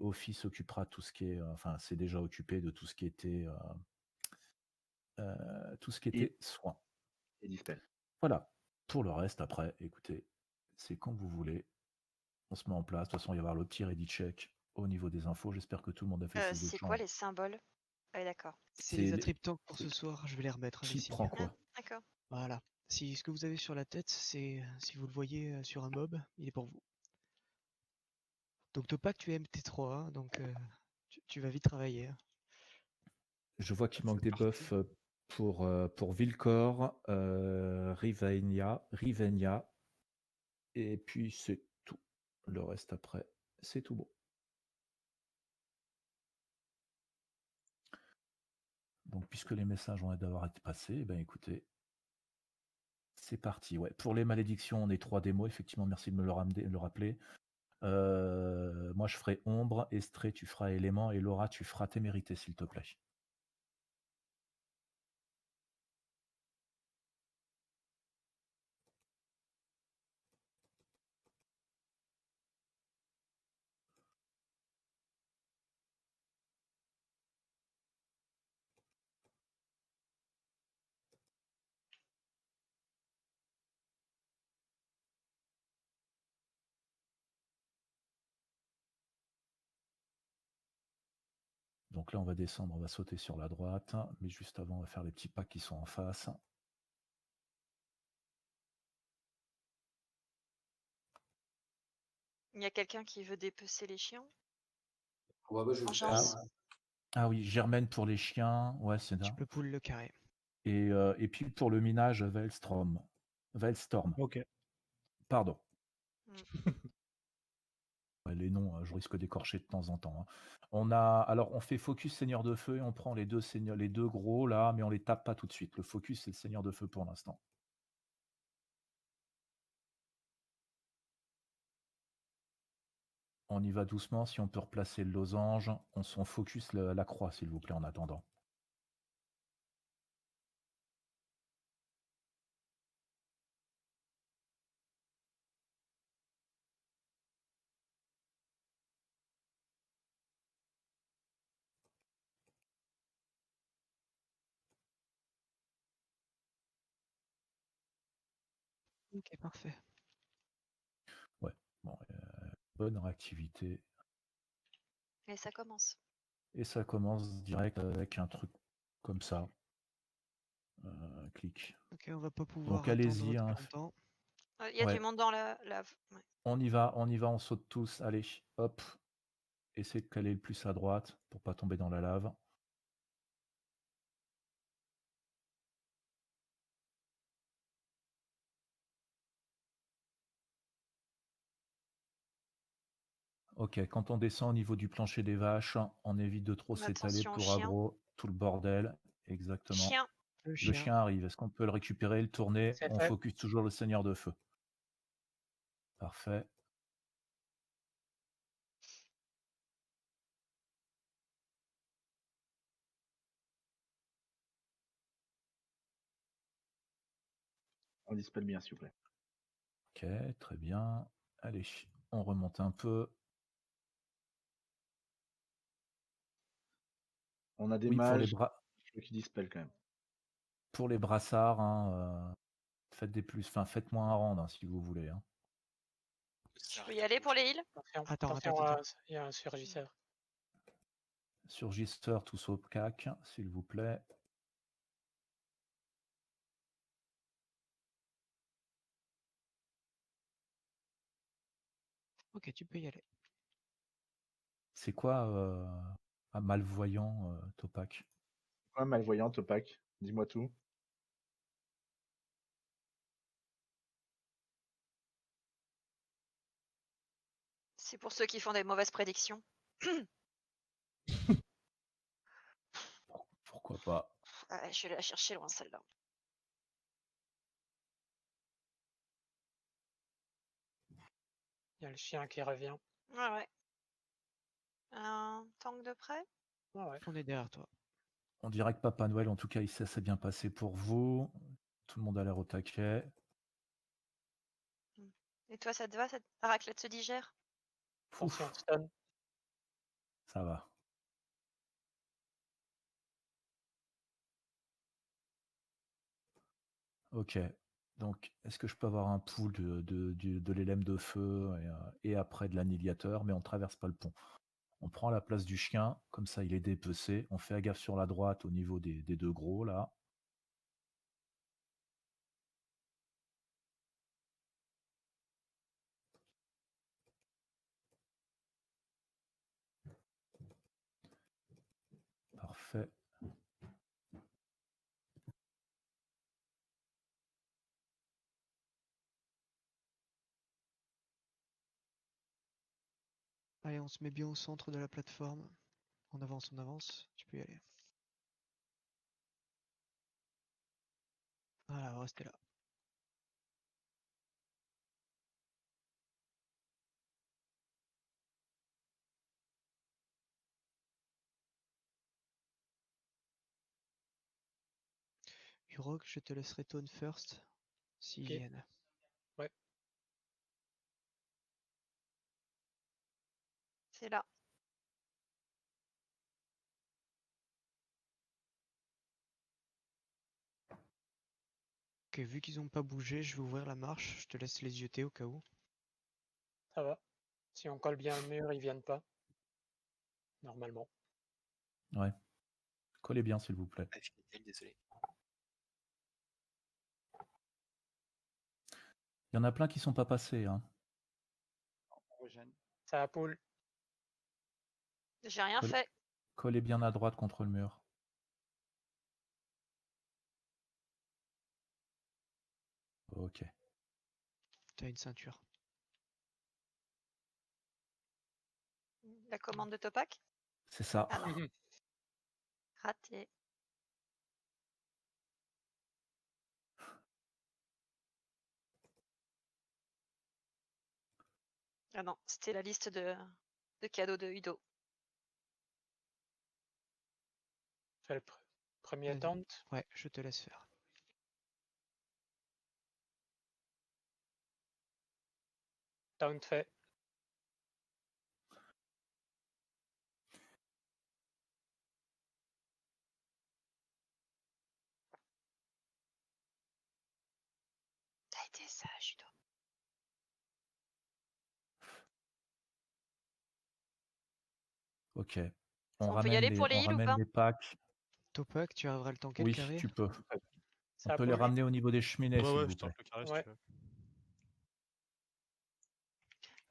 Ophi s'occupera de tout ce qui est, enfin, c'est déjà occupé de tout ce qui était, Et, soins. et dispel. Voilà. Pour le reste, après, écoutez, c'est quand vous voulez. On se met en place. De toute façon, il va y avoir le petit ready check au niveau des infos. J'espère que tout le monde a fait ses C'est quoi échanges. les symboles? Ah oui, d'accord. C'est C'est les les- attributes tank pour ce soir, je vais les remettre, les Qui signes. prend quoi? D'accord. Voilà. Si ce que vous avez sur la tête, c'est si vous le voyez sur un mob, il est pour vous. Donc Topak, tu es MT3, hein, donc tu vas vite travailler. Hein. Je vois qu'il manque C'est des buffs pour Vilcor, Rivenia, et puis c'est tout. Le reste après, c'est tout bon. Donc, puisque les messages ont d'avoir été passés, ben écoutez, c'est parti. Ouais. Pour les malédictions, on est 3 démos. Effectivement, merci de me le rappeler. Moi, je ferai ombre, Estrée, tu feras élément, et Laura, tu feras témérité, s'il te plaît. Donc là, on va descendre, on va sauter sur la droite, mais juste avant, on va faire les petits packs qui sont en face. Il y a quelqu'un qui veut dépecer les chiens? Ouais, bah, je vais le faire. Vengeance. Ah oui, Germaine pour les chiens, ouais, c'est Tu ça. peux pull le carré. Et puis pour le minage, Velstorm. Ok. Pardon. Mm. Ouais, les noms, je risque d'écorcher de temps en temps. Hein. Alors, on fait focus Seigneur de Feu et on prend les deux gros là, mais on les tape pas tout de suite. Le focus, c'est le Seigneur de Feu pour l'instant. On y va doucement. Si on peut replacer le losange, on focus la croix, s'il vous plaît, en attendant. Ok, parfait. Ouais, bon, bonne réactivité. Et ça commence. Et ça commence direct avec un truc comme ça. Clic. Ok, on va pas pouvoir Donc attendre allez-y. très Hein. longtemps. Il y a Ouais. du monde dans la... Ouais. On y va, on saute tous. Allez, hop. Essayez de caler le plus à droite pour pas tomber dans la lave. Ok, quand on descend au niveau du plancher des vaches, on évite de trop s'étaler Attention au pour chien. aggro, tout le bordel. Exactement. Chien. Le Le chien. chien arrive. Est-ce qu'on peut le récupérer, le tourner? C'est On fait. focus toujours le Seigneur de Feu. Parfait. On dispel bien, s'il vous plaît. Ok, très bien. Allez, on remonte un peu. On a des Oui, pour les mages bras. qui dispellent quand même. Pour les brassards, hein, faites-moi un round hein, si vous voulez. Hein. Je peux y aller pour les heals? Attention, il y a un surgisseur. Surgisseur, tous au cac, s'il vous plaît. Ok, tu peux y aller. C'est quoi un malvoyant, Topak? Quoi, malvoyant, Topak? Dis-moi tout. C'est pour ceux qui font des mauvaises prédictions. Pourquoi pas? Je vais la chercher loin celle-là. Il y a le chien qui revient. Ouais. Un tank de près? Ouais. On est derrière toi. On dirait que Papa Noël, en tout cas, ça s'est bien passé pour vous. Tout le monde a l'air au taquet. Et toi, ça te va? Cette raclette se digère? Attention, stun. Ça va. Ok. Donc, est-ce que je peux avoir un pool de l'élème de feu et après de l'annihilateur, mais on traverse pas le pont. On prend la place du chien, comme ça il est dépecé. On fait gaffe sur la droite au niveau des deux gros là. Parfait. Allez, on se met bien au centre de la plateforme. On avance, tu peux y aller. Voilà, restez là. Urok, je te laisserai tone first, s'ils Ok. viennent. Ouais. C'est là. Ok, vu qu'ils ont pas bougé, je vais ouvrir la marche, je te laisse les yeuter au cas où. Ça va. Si on colle bien le mur, ils viennent pas. Normalement. Ouais. Collez bien, s'il vous plaît. Désolé. Il y en a plein qui sont pas passés, hein. Ça a poule. J'ai rien Colle- fait. Collez bien à droite contre le mur. Ok. T'as une ceinture. La commande de Topak. C'est ça. Ah non. Raté. Ah non, c'était la liste de cadeaux de Udo. Fais le premier Vas-y. taunt. Ouais, je te laisse faire. Taunt fait. T'as été sage, Udo. Ok. On peut y aller pour les on heals ou ramène pas? les packs. Topak, tu arriveras le temps quel Oui, carré? tu peux. Ça On a peut les poule. ramener au niveau des cheminées, s'il vous je plaît. tente le carré si Ouais. tu veux.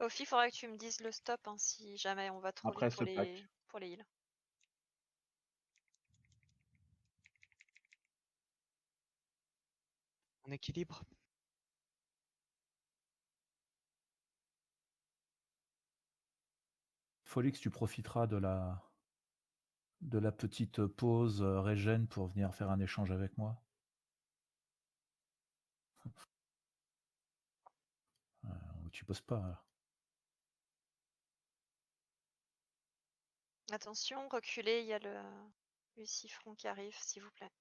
Ophi, il faudra que tu me dises le stop hein, si jamais on va trop Après vite pour ce pack. les heals. En équilibre. Folix, tu profiteras de la petite pause régène pour venir faire un échange avec moi. Tu poses pas. Alors. Attention, reculez, il y a le Lucifron qui arrive, s'il vous plaît.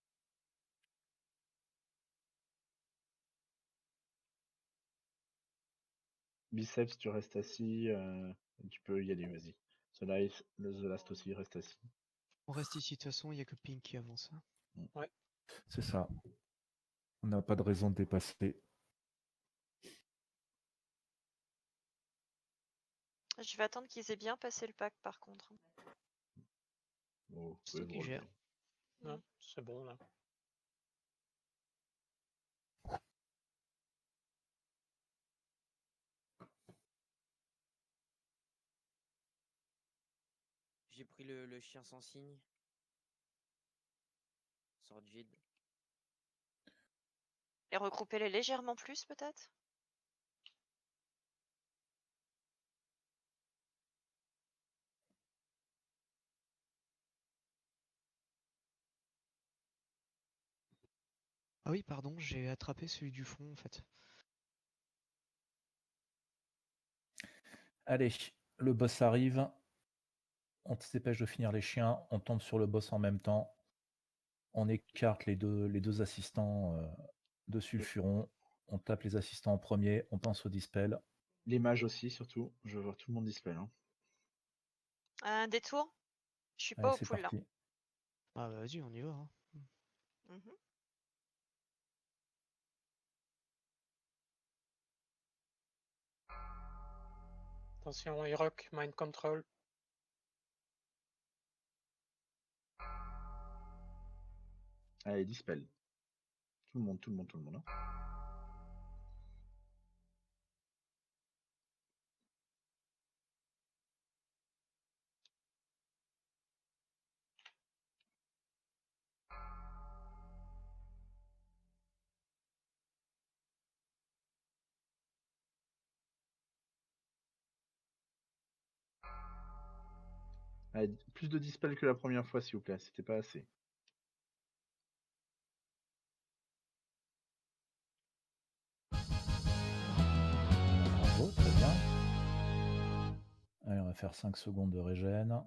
Biceps, tu restes assis. Tu peux y aller, vas-y. The Last aussi, reste assis. On reste ici, de toute façon, il n'y a que Pink qui avance. Hein. Ouais. C'est ça. On n'a pas de raison de dépasser. Je vais attendre qu'ils aient bien passé le pack par contre. Bon, vous C'est pouvez toi vous qui gères. relever. Non, c'est bon là. J'ai pris le chien sans signe. Sordid. Et regroupez-les légèrement plus peut-être? Ah oui, pardon, j'ai attrapé celui du fond en fait. Allez, le boss arrive. On se dépêche de finir les chiens. On tombe sur le boss en même temps. On écarte les deux assistants de sulfuron. On tape les assistants en premier. On pense au dispel. Les mages aussi, surtout. Je veux voir tout le monde dispel. Hein. Un détour? Je suis pas Allez, au c'est pool là. parti. Ah bah vas-y, on y va. Hein. Mhm. Attention, Hirok, mind control. Allez, dispel. Tout le monde, tout le monde, tout le monde. Hein. Allez, plus de dispel que la première fois, s'il vous plaît. C'était pas assez. Bravo, très bien. Allez, on va faire 5 secondes de régène.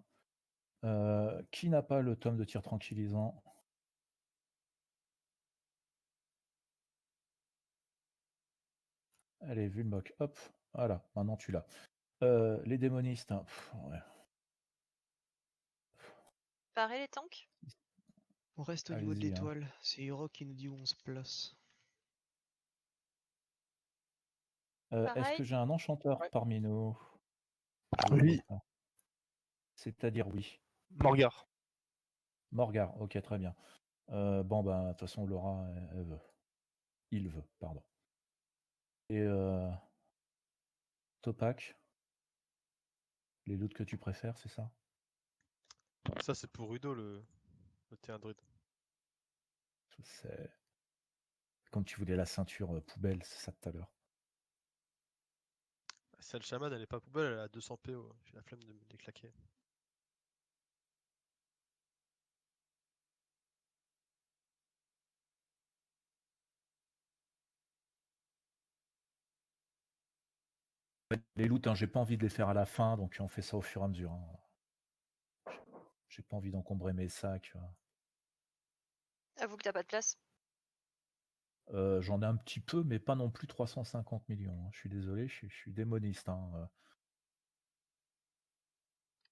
Qui n'a pas le tome de tir tranquillisant? Allez, Vulmoc, hop, voilà, maintenant tu l'as. Les démonistes, hein, ouais. Pareil les tanks? On reste au niveau de Allez-y, hein. l'étoile. C'est Hirok qui nous dit où on se place. Est-ce Pareil? que j'ai un enchanteur Ouais. parmi nous? Oui. C'est-à-dire oui. Morgar. Morgar, ok, très bien. Bon, bah, de toute façon, Laura, elle veut. Il veut, pardon. Et Topak, les loots que tu préfères, c'est ça? Ça, c'est pour Rudo, le terrain druide. C'est comme tu voulais la ceinture poubelle, c'est ça tout à l'heure. Celle chamane, elle est pas poubelle, elle est à 200 PO. J'ai la flemme de me les claquer. Les loots, hein, j'ai pas envie de les faire à la fin, donc on fait ça au fur et à mesure. Hein. J'ai pas envie d'encombrer mes sacs. Avoue que t'as pas de place. J'en ai un petit peu, mais pas non plus 350 millions. Hein. Je suis désolé, je suis démoniste. Hein.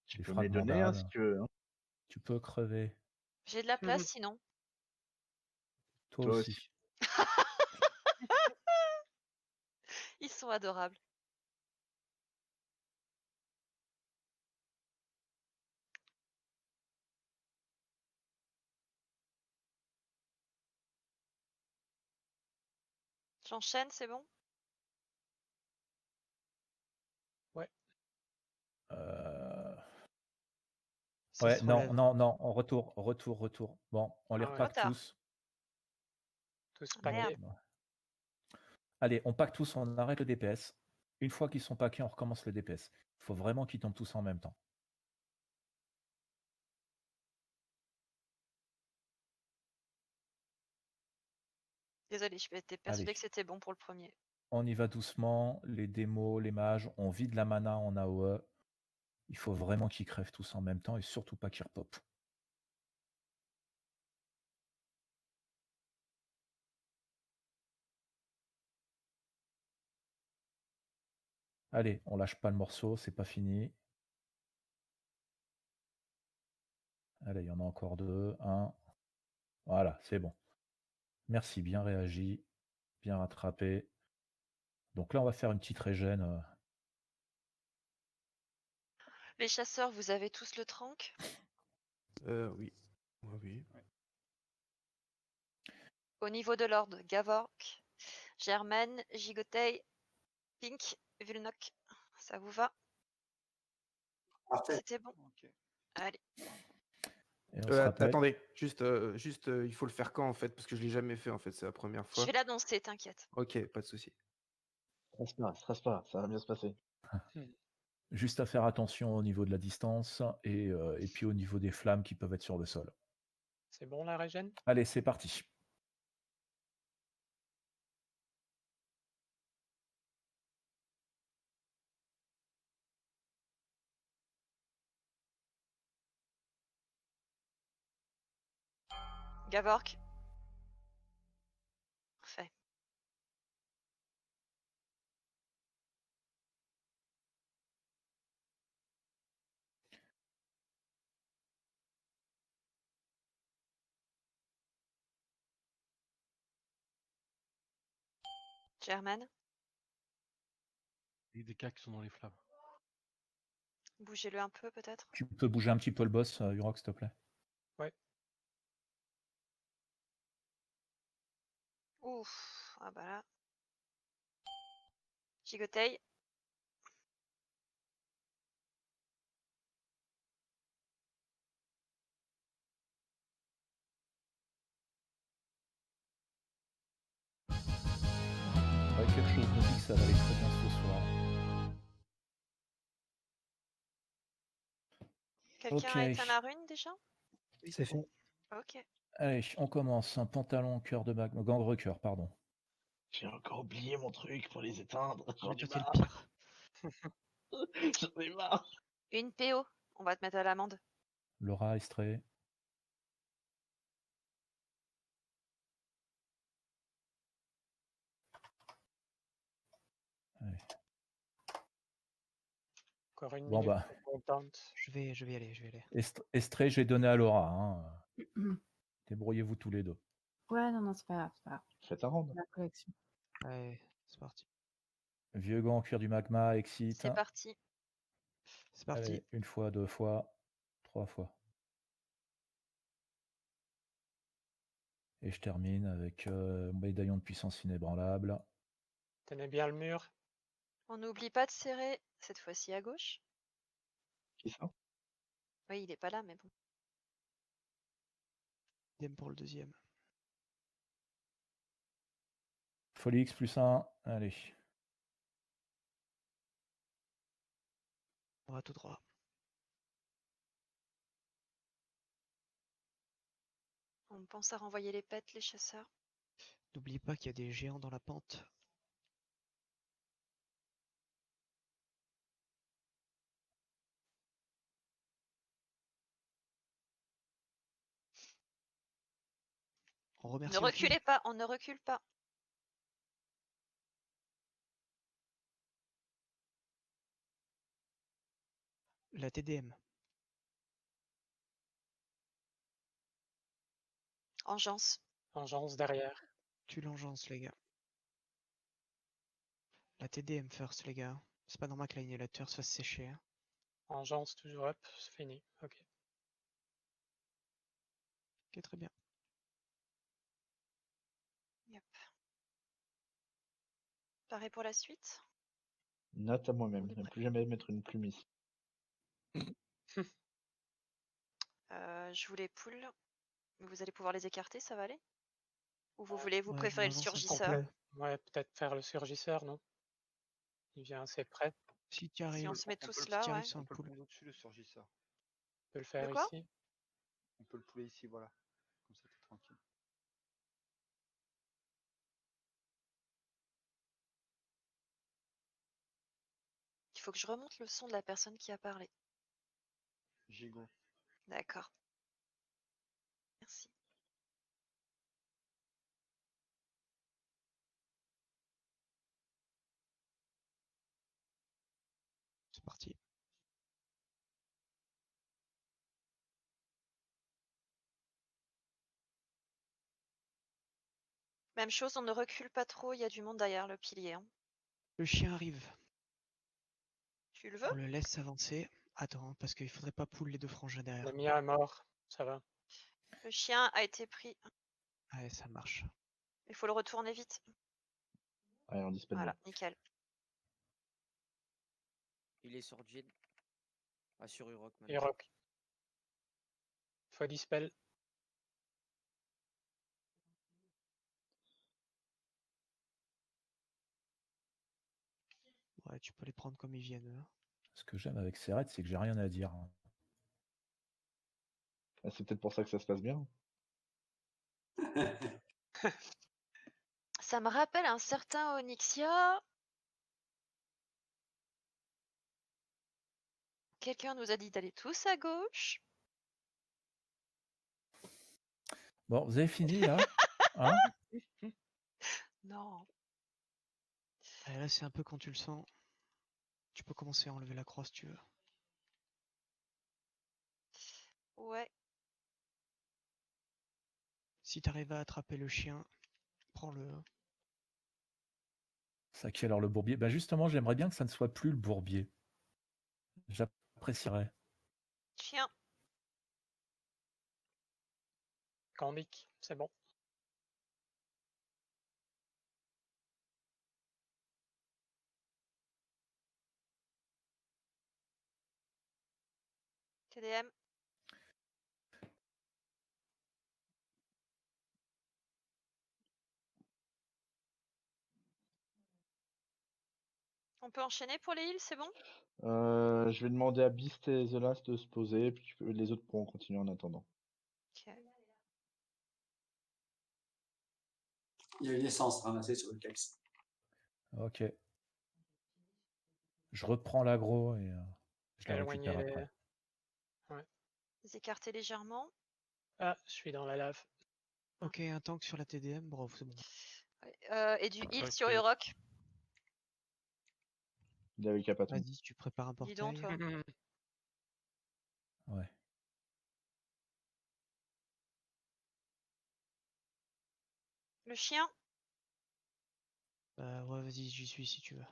Tu Les peux me les donner, hein, si fragmentales. tu veux. Hein. Tu peux crever. J'ai de la place sinon. Toi Toi aussi. aussi. Ils sont adorables. J'enchaîne, c'est bon? Ouais. Ça Ouais, se non, relève. non, non, on retour. Bon, on les Ah ouais. repack Trop tard. tous. Tous Merde. paquets. Allez, on pack tous, on arrête le DPS. Une fois qu'ils sont packés, on recommence le DPS. Il faut vraiment qu'ils tombent tous en même temps. Désolée, j'étais persuadée que c'était bon pour le premier. On y va doucement. Les démos, les mages, on vide la mana en AOE. Il faut vraiment qu'ils crèvent tous en même temps et surtout pas qu'ils repop. Allez, on lâche pas le morceau, c'est pas fini. Allez, il y en a encore deux. Un. Voilà, c'est bon. Merci, bien réagi, bien rattrapé. Donc là, on va faire une petite régène. Les chasseurs, vous avez tous le trank? Oui. Oui. Au niveau de l'ordre, Gavork, Germaine, Gigotei, Pink, Vulnoc. Ça vous va? Parfait. C'était bon? Allez. Et on se rappelle. Attendez, juste, il faut le faire quand en fait? Parce que je l'ai jamais fait en fait, c'est la première Je fois. vais l'annoncer, t'inquiète. Ok, pas de souci. Stresse pas, ça va bien se passer. Juste à faire attention au niveau de la distance et puis au niveau des flammes qui peuvent être sur le sol. C'est bon la régène? Allez, c'est parti. Gavork. Parfait. Germaine, Et des cas qui sont dans les flammes. bougez-le un peu peut-être. Tu peux bouger un petit peu le boss, Urok, s'il te plaît. Ouf, ah bah là. Gigoteil, Ouais, quelque chose me dit que ça va aller très bien ce soir. quelqu'un a éteint la rune déjà? Oui, C'est fait. Ok. Allez, on commence. Un pantalon, cœur de magma, gangre cœur, pardon. J'ai encore oublié mon truc pour les éteindre. J'en Mais ai toi, t'es le marre. pire. J'en ai marre. Une PO, on va te mettre à l'amende. Laura, Estrée. Allez. Encore une Bon minute bah, pour qu'on tente. Je vais y aller, je vais y aller. Estrée, j'ai donné à Laura. Hein. Débrouillez-vous tous les deux. Ouais, non, c'est pas grave, c'est pas grave. Faites un round. La collection. Allez, c'est parti. Vieux gant, cuir du magma, excite. C'est parti. C'est parti. Allez, 1 fois, 2 fois, 3 fois. Et je termine avec médaillon de puissance inébranlable. Tenez bien le mur. On n'oublie pas de serrer, cette fois-ci à gauche. Qui ça? Oui, il est pas là, mais bon. Idem pour le deuxième. Folie X plus 1. Allez. On va tout droit. On pense à renvoyer les pets, les chasseurs. N'oublie pas qu'il y a des géants dans la pente. On remercie Ne le film. reculez pas, on ne recule pas. La TDM. Engeance. Engeance derrière. Tu l'engeance, les gars. La TDM first, les gars. C'est pas normal que l'annihilateur se fasse sécher. Hein. Engeance toujours. Hop, c'est fini. Ok. Ok, très bien. Yep. Pareil pour la suite. Note à moi-même. On est Ne prêt. plus jamais mettre une plume ici. Je vous les poule. Vous allez pouvoir les écarter, ça va aller? Ou vous voulez, vous Ouais, préférez le on avance un peu. surgisseur? Complet. Ouais, peut-être faire le surgisseur, non? Il vient assez près. Si tu arrives, Si on se met tous si là, tu ouais. arrives sur On un peut le pool. prendre au-dessus, le surgisseur. On peut le faire quoi ici. On peut le pouler ici, voilà. Comme ça, t'es tranquille. Il faut que je remonte le son de la personne qui a parlé. Gigot. D'accord. Merci. C'est parti. Même chose, on ne recule pas trop, il y a du monde derrière le pilier. Hein. Le chien arrive. Tu le veux? On le laisse avancer. Attends, parce qu'il faudrait pas poule les deux frangins derrière. Le mien est mort. Ça va. Le chien a été pris. Allez, ça marche. Il faut le retourner vite. Allez, on dispelle Voilà, bien. nickel. Il est sur Jid. Ah, sur Urok Et maintenant. rock. Faut dispel. Ouais, tu peux les prendre comme ils viennent. Hein. Ce que j'aime avec Serret, c'est que j'ai rien à dire. Hein. Ah, c'est peut-être pour ça que ça se passe bien. Ça me rappelle un certain Onyxia. Quelqu'un nous a dit d'aller tous à gauche. Bon, vous avez fini là? Hein? Non. Allez, là, c'est un peu quand tu le sens. Tu peux commencer à enlever la croix si tu veux. Ouais. Si tu arrives à attraper le chien, prends-le. C'est à quelle heure le bourbier? Bah justement, j'aimerais bien que ça ne soit plus le bourbier. J'apprécierais. Chien. Candic, c'est bon. TDM. On peut enchaîner pour les heals, c'est bon? Je vais demander à Beast et The Last de se poser, puis les autres pourront continuer en attendant. Ok. Il y a une essence ramassée sur le texte. Ok. Je reprends l'aggro et je la Éloignez récupère les... après. Ouais. Les écarter légèrement. Ah, je suis dans la lave. Ok, un tank sur la TDM, bravo, c'est bon. Ouais, et du heal Ok. sur Urok. Il avait Capaton. Vas-y, tu prépares un Dis donc, portail. toi. Ouais. Le chien. Bah ouais, vas-y, j'y suis si tu veux.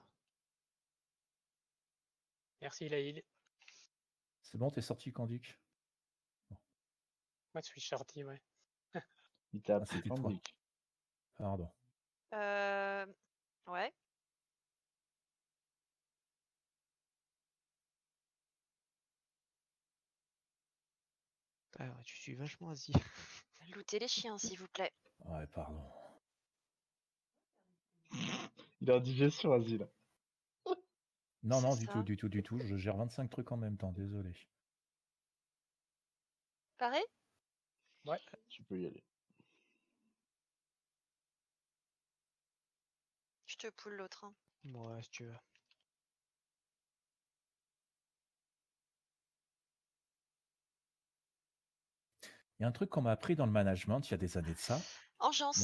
Merci la heal. C'est bon, t'es sorti, Candic? Moi, je suis sorti, ouais. Il t'a Ah, appelé c'était toi. Candic. Pardon. Ouais. Ah ouais, tu suis vachement assis. Lootez les chiens, s'il vous plaît. Ouais, pardon. Il a indigestion, Asile. Non, C'est non, du ça. tout, du tout, du tout. Je gère 25 trucs en même temps, désolé. Pareil? Ouais. Tu peux y aller. Je te pull l'autre. Hein. Ouais, si tu veux. Il y a un truc qu'on m'a appris dans le management il y a des années de ça. Engeance.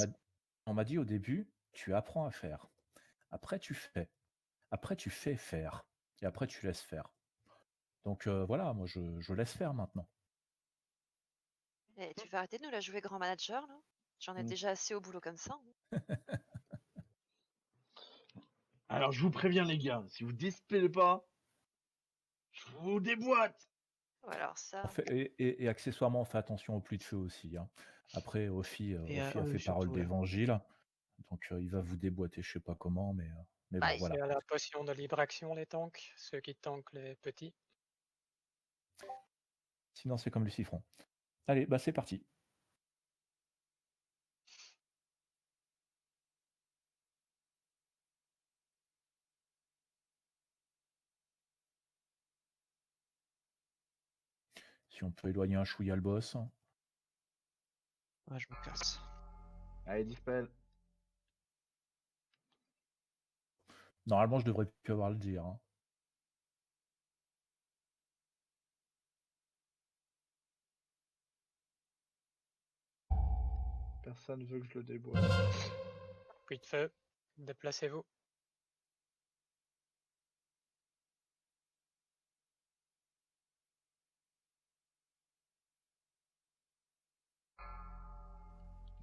On m'a dit au début, tu apprends à faire. Après, tu fais. Après, tu fais faire. Et après, tu laisses faire. Donc voilà, moi, je laisse faire maintenant. Eh, tu vas arrêter de nous la jouer grand manager, là? J'en ai déjà assez au boulot comme ça. Hein. Alors, je vous préviens, les gars, si vous dispellez pas, je vous déboîte. Ouais, alors ça. Et accessoirement, on fait attention aux pluies de feu aussi. Hein. Après, Ophi a fait parole surtout, ouais. d'évangile. Donc, il va vous déboîter, je sais pas comment, mais Bah, bon, voilà. C'est à la potion de libre action, les tanks. Ceux qui tankent les petits. Sinon, c'est comme le siffron. Allez, bah c'est parti. Si on peut éloigner un chouïa le boss. Ouais, je me casse. Allez, dispel. Normalement, je devrais plus avoir à le dire. Hein. Personne veut que je le déboîte. Pluie de feu. Déplacez-vous.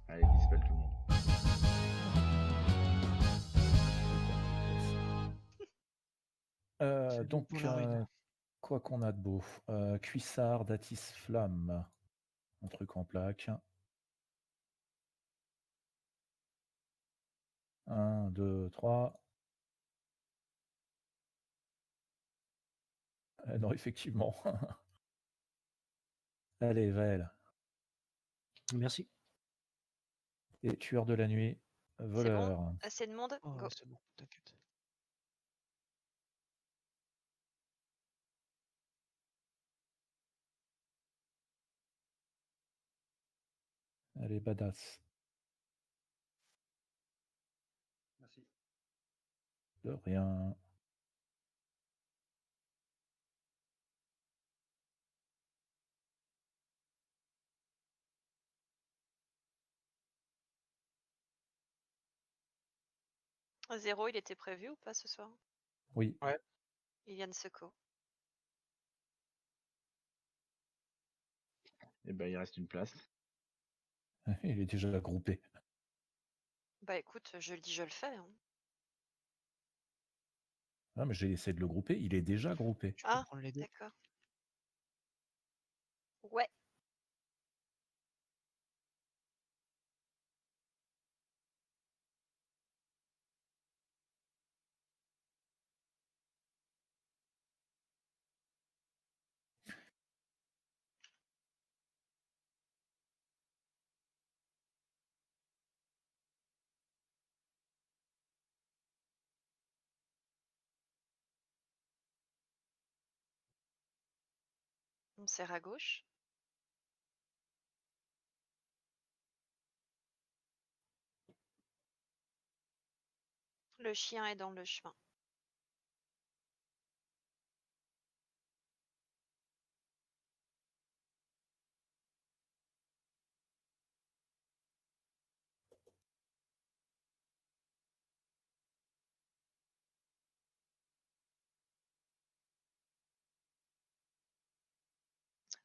Allez, dispel tout le monde. Donc, pour la rune. quoi qu'on a de beau Cuissard, Datis Flamme. Un truc en plaque. 1, 2, 3. Non, effectivement. Allez, Vaël. Merci. Et tueur de la nuit, C'est voleur. bon? Assez de monde? Oh, Go. c'est bon, t'inquiète. Allez, badass. Merci. De rien. Zéro, il était prévu ou pas ce soir? Oui. Ouais. Il vient de seco. Eh ben, il reste une place. Il est déjà groupé. Bah écoute, je le dis, je le fais. Hein. Ah, mais j'ai essayé de le grouper, il est déjà groupé. Tu peux Ah, prendre les deux. d'accord. Ouais. On serre à gauche. Le chien est dans le chemin.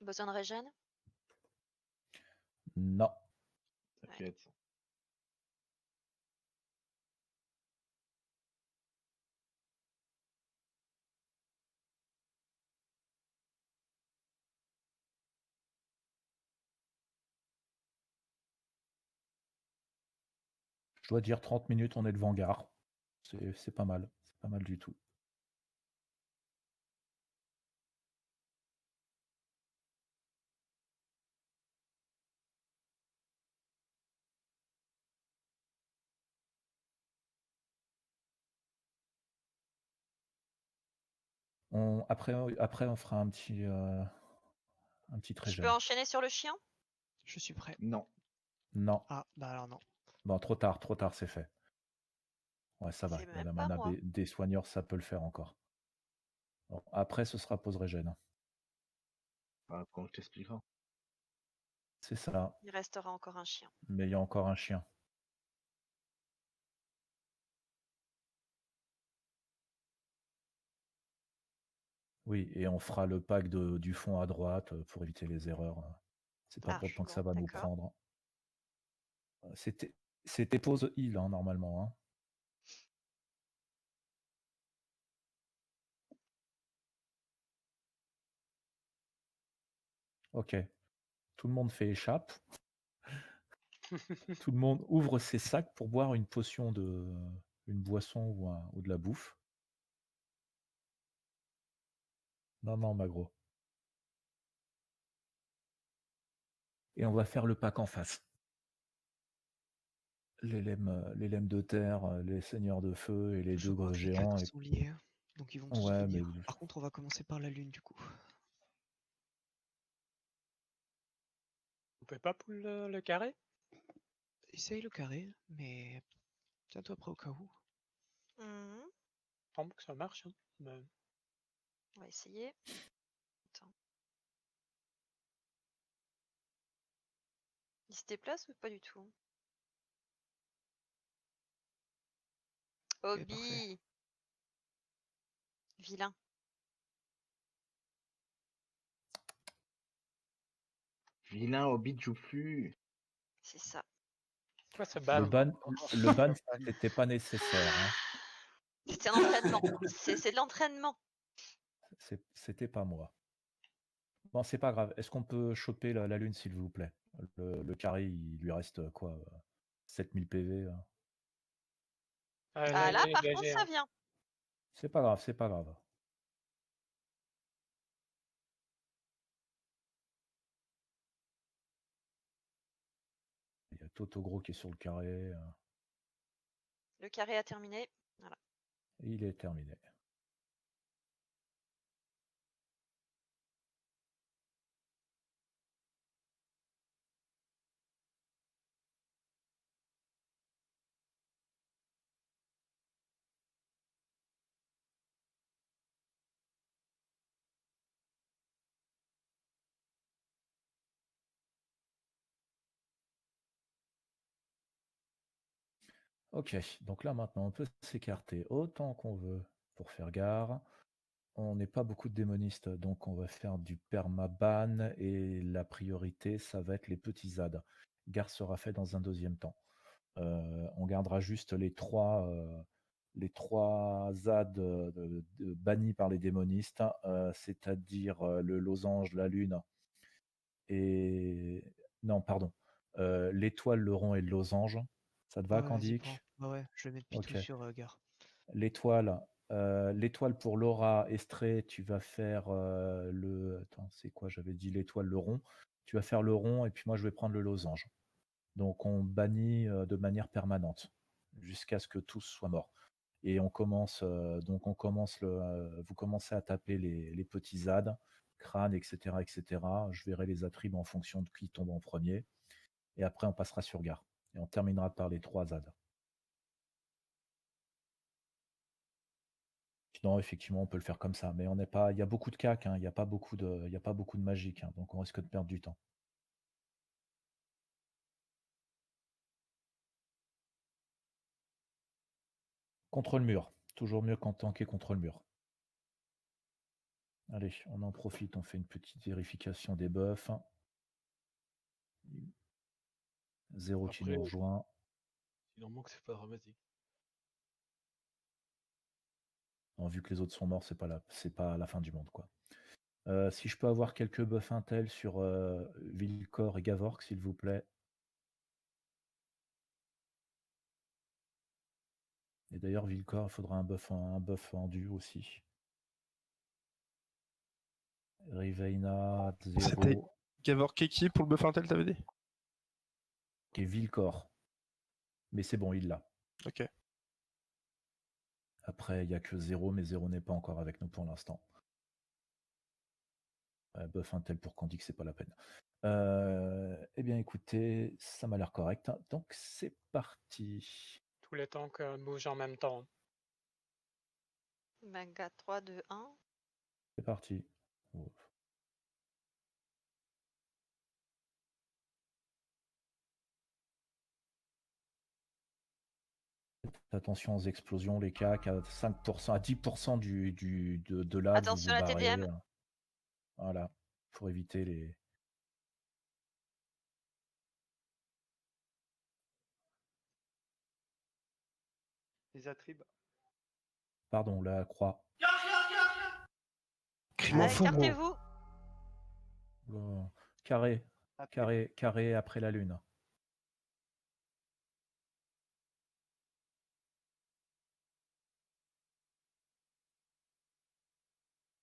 Besoin de régène? Non. T'inquiète. Je dois dire 30 minutes, on est devant gare. C'est pas mal. C'est pas mal du tout. Après, on fera un petit Je peux régène. enchaîner sur le chien? Je suis prêt. Non. Non. Ah, bah alors non. Bon, trop tard, c'est fait. Ouais, ça va. C'est Il y a même la pas mana moi. des soigneurs, ça peut le faire encore. Bon, après, ce sera pause régène. Ah, quand je t'expliquerai. C'est ça. Il restera encore un chien. Mais il y a encore un chien. Oui, et on fera le pack du fond à droite pour éviter les erreurs. C'est pas Ah, pour le temps que bon, ça va nous d'accord. prendre. C'était pause heal, hein, normalement. Hein. Ok. Tout le monde fait échappe. Tout le monde ouvre ses sacs pour boire une potion une boisson ou de la bouffe. Non, Magro. Et on va faire le pack en face. Les lemmes de terre, les seigneurs de feu et les Je deux crois gros que les géants. 4 sont liés, hein. Donc ils vont tous Ouais, mais venir. Par contre, on va commencer par la lune du coup. On peut pas pull le carré? Essaye le carré, mais tiens-toi prêt au cas où. Mhm. Semble que ça marche. Hein. Mais On va essayer. Attends. Il se déplace ou pas du tout? Ok, parfait. Obi! Vilain. Vilain, Obi ne joue plus. C'est ça. quoi ce le ban? ban, c'était pas nécessaire. Hein. C'est un entraînement. C'est de l'entraînement. C'était pas moi. Bon, c'est pas grave. Est-ce qu'on peut choper la lune, s'il vous plaît? Le carré, il lui reste quoi 7000 PV. Ah là, il est par léger, contre, ça hein. vient. C'est pas grave, c'est pas grave. Il y a Totogro qui est sur le carré. Le carré a terminé. Voilà. Il est terminé. Ok, donc là maintenant on peut s'écarter autant qu'on veut pour faire gare. On n'est pas beaucoup de démonistes, donc on va faire du permaban et la priorité ça va être les petits ZAD. Gare sera fait dans un deuxième temps. On gardera juste les trois les 3 ZAD bannis par les démonistes, c'est-à-dire le losange, la lune et... Non, pardon. L'étoile, le rond et le losange. Ça te va, Ouais, vas-y, prends. Candic? Ouais, je vais mettre Pitou Ok. sur Gare. L'étoile, pour Laura Estrée, tu vas faire le... Attends, c'est quoi? J'avais dit l'étoile, le rond. Tu vas faire le rond et puis moi je vais prendre le losange. Donc on bannit de manière permanente jusqu'à ce que tous soient morts. Et on commence, vous commencez à taper les petits ZAD, crânes, etc., etc. Je verrai les attributs en fonction de qui tombe en premier. Et après on passera sur Gare. Et on terminera par les 3 ZAD. Sinon, effectivement, on peut le faire comme ça, mais on n'est pas. Il y a beaucoup de cac, hein, il n'y a pas beaucoup de magique, hein, donc on risque de perdre du temps. Contre le mur, toujours mieux qu'en tanker contre le mur. Allez, on en profite, on fait une petite vérification des buffs. 0 qui nous rejoint. S'il en manque, c'est pas dramatique. Non, vu que les autres sont morts, c'est pas la fin du monde, quoi. Si je peux avoir quelques buffs intel sur Vilcor et Gavork, s'il vous plaît. Et d'ailleurs, Vilcor, il faudra un buff endu aussi. Riveina, 0. C'était Gavork et qui pour le buff intel, t'avais dit? Qui est Vilcor. Mais c'est bon, il l'a. Ok. Après, il n'y a que 0, mais 0 n'est pas encore avec nous pour l'instant. Buff intel pour Candy, c'est pas la peine. Eh bien, écoutez, ça m'a l'air correct. Donc, c'est parti. Tous les tanks bougent en même temps. Manga 3, 2, 1. C'est parti. Ouf. Faites attention aux explosions, les cacs, à 5%, à 10% de là, vous Attention vous à la barrez. TDM. Voilà, pour éviter les... Les attribs. Pardon, la croix. Écartez-vous. Oh, carré, carré après la lune.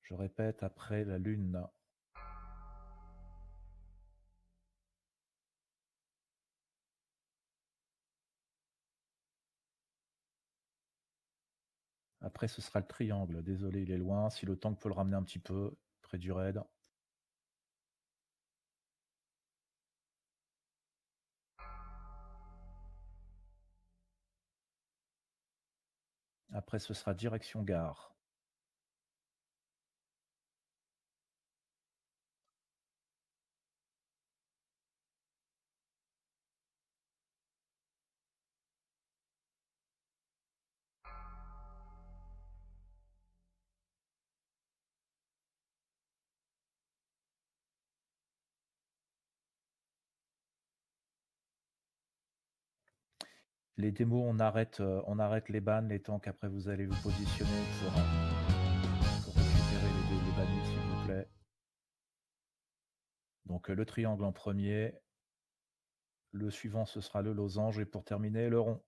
Je répète, après la lune. Après, ce sera le triangle. Désolé, il est loin. Si le tank peut le ramener un petit peu, près du raid. Après, ce sera direction gare. Les démos, on arrête les bans, les tanks. Après, vous allez vous positionner pour récupérer les bannis, s'il vous plaît. Donc, le triangle en premier. Le suivant, ce sera le losange. Et pour terminer, le rond.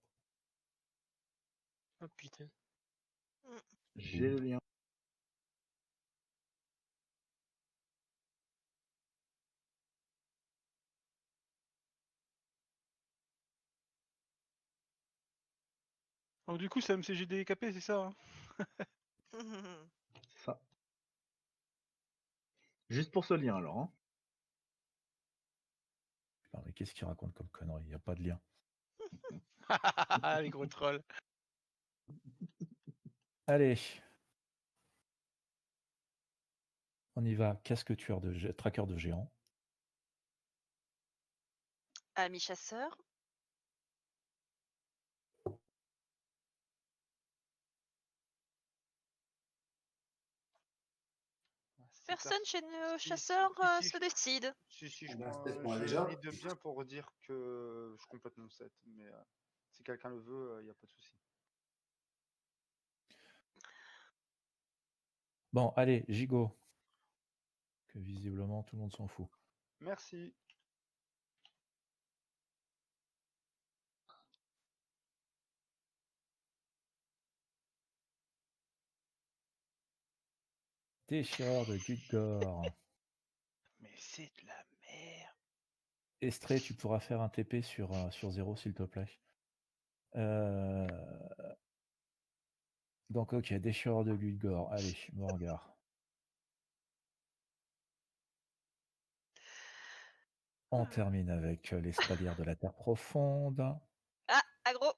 Oh putain. J'ai le lien. Donc du coup, c'est MCGD KP, c'est ça hein? C'est ça. Juste pour ce lien alors. Hein. Putain, mais qu'est-ce qu'il raconte comme connerie? Il n'y a pas de lien. Les gros trolls. Allez. On y va. Casque tueur traqueur de géant. Ami chasseur. Personne chez nos chasseurs se décide. Si, je Ben, prends peut-être qu'on l'a je déjà. lis de bien pour dire que je complète mon set, mais si quelqu'un le veut, il n'y a pas de souci. Bon, allez, gigot. Que visiblement tout le monde s'en fout. Merci. Déchireur de Gutgore. Mais c'est de la merde. Estrée, tu pourras faire un TP sur 0, s'il te plaît. Donc, ok, déchireur de Gutgore. Allez, Morgar. On termine avec l'espalière de la terre profonde. Ah, aggro.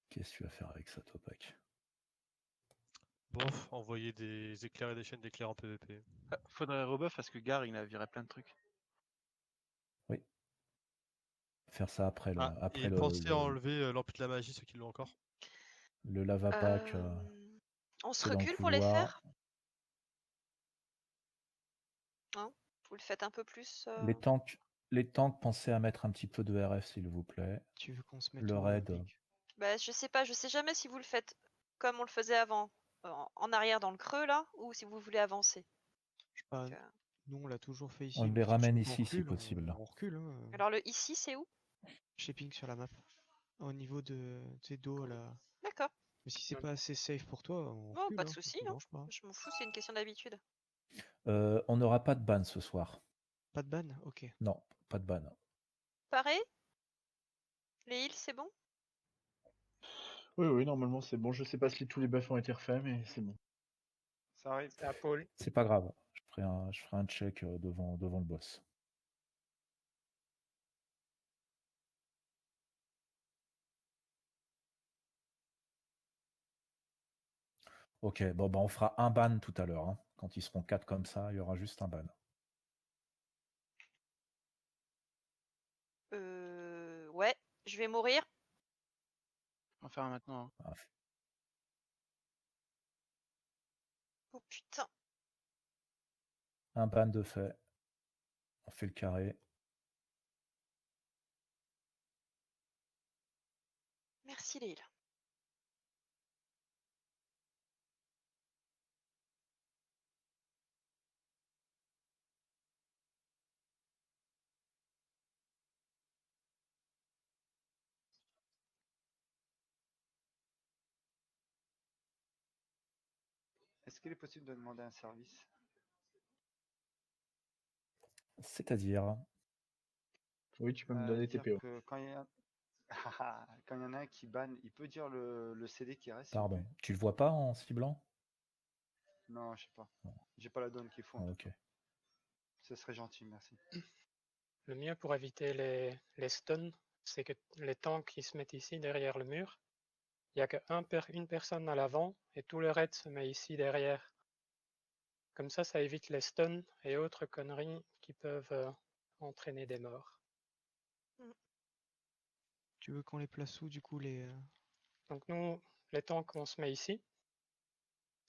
Qu'est-ce que tu vas faire avec ça, Topak? Bon, envoyer des éclairs et des chaînes d'éclairs en PVP. Ah, faudrait rebuff parce que Gar il a viré plein de trucs. Oui. Faire ça après Ah, et pensez à enlever l'empire de la magie, ceux qui l'ont encore. le lava pack. On se c'est dans le recule pour les couloir. faire? Hein? Vous le faites un peu plus. Les tanks, pensez à mettre un petit peu de RF, s'il vous plaît. Tu veux qu'on se mette Le où, raid. Pink? Bah, je sais pas, je sais jamais si vous le faites comme on le faisait avant, en arrière dans le creux là, ou si vous voulez avancer. Je sais pas, Donc, nous on l'a toujours fait ici. On mais les si tu ramène veux qu'on ici, si recule, possible. On recule. Hein. Alors le ici, c'est où? Chez Pink sur la map. Au niveau de tes dos là. D'accord. Mais si c'est pas assez safe pour toi, on Bon, recule. pas de Hein, souci, ça me hein. dérange pas. Je m'en fous, c'est une question d'habitude. On n'aura pas de ban ce soir. Pas de ban? Ok. Non, pas de ban. Pareil? Les heals, c'est bon? Oui, oui, normalement c'est bon. Je sais pas si tous les buffs ont été refaits, mais c'est bon. Ça arrive. C'est à Paul. C'est pas grave. Je ferai un check devant le boss. Ok, bon, bah, on fera un ban tout à l'heure. Hein. Quand ils seront 4 comme ça, il y aura juste un ban. Ouais, je vais mourir. On va faire un maintenant. Hein. Ah, Oh putain. un ban de fait. On fait le carré. Merci les heals. Est-ce qu'il est possible de demander un service? C'est-à-dire. Oui, tu peux me donner tes Dire PO. que quand il y a... quand il y en a un qui banne, il peut dire le CD qui reste, s'il vous Pardon. plaît? Tu le vois pas en ciblant? Non, je sais pas. J'ai pas la donne qu'il faut. Ah, En tout ok. cas. Ce serait gentil, merci. Le mieux pour éviter les stuns, c'est que les tanks qui se mettent ici derrière le mur, il n'y a qu'une personne à l'avant et tout le raid se met ici derrière. Comme ça évite les stuns et autres conneries qui peuvent entraîner des morts. Tu veux qu'on les place où du coup les. Donc nous, les tanks, on se met ici.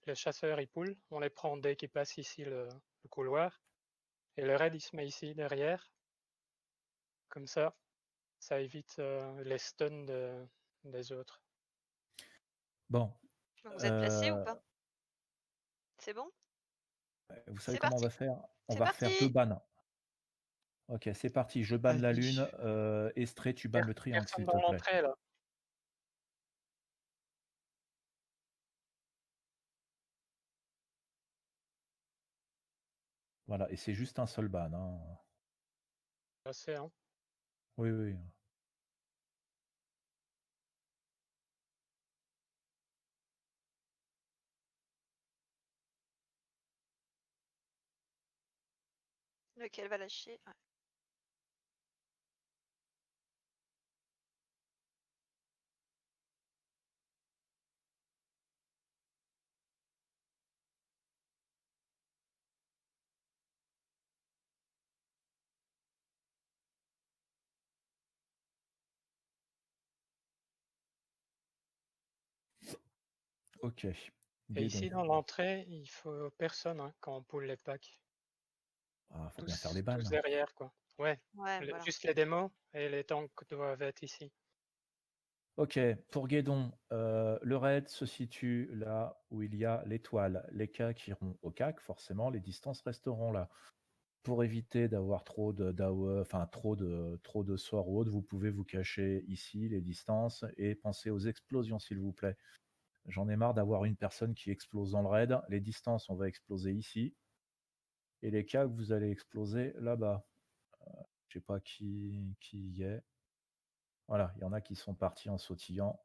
Les chasseurs, ils pullent. On les prend dès qu'ils passent ici le couloir. Et le raid, il se met ici derrière. Comme ça évite les stuns des autres. Bon. Donc vous êtes placés ou pas? C'est bon? Vous savez C'est comment on parti. va faire? On C'est va refaire parti. 2 bans. Ok, c'est parti. Je banne la Vas-y. lune. Estrée, tu bannes le triangle, Personne s'il dans te plaît. l'entrée là. Voilà, et c'est juste un seul ban. Hein. Assez, hein. Oui, oui. Lequel va lâcher? Ouais. Ok. Et Guédon. ici, dans l'entrée, il faut personne hein, quand on pull les packs. Ah, faut bien faire les Tous bannes. derrière, quoi. Ouais, Ouais, voilà. juste les démos et les tanks doivent être ici. Ok, pour Guédon, le raid se situe là où il y a l'étoile. Les CAC iront au CAC, forcément, les distances resteront là. Pour éviter d'avoir trop de sorts ou autres, vous pouvez vous cacher ici, les distances, et pensez aux explosions, s'il vous plaît. J'en ai marre d'avoir une personne qui explose dans le raid. Les distances, on va exploser ici. Et les CAC, vous allez exploser là-bas. Je sais pas qui y est. Voilà, il y en a qui sont partis en sautillant.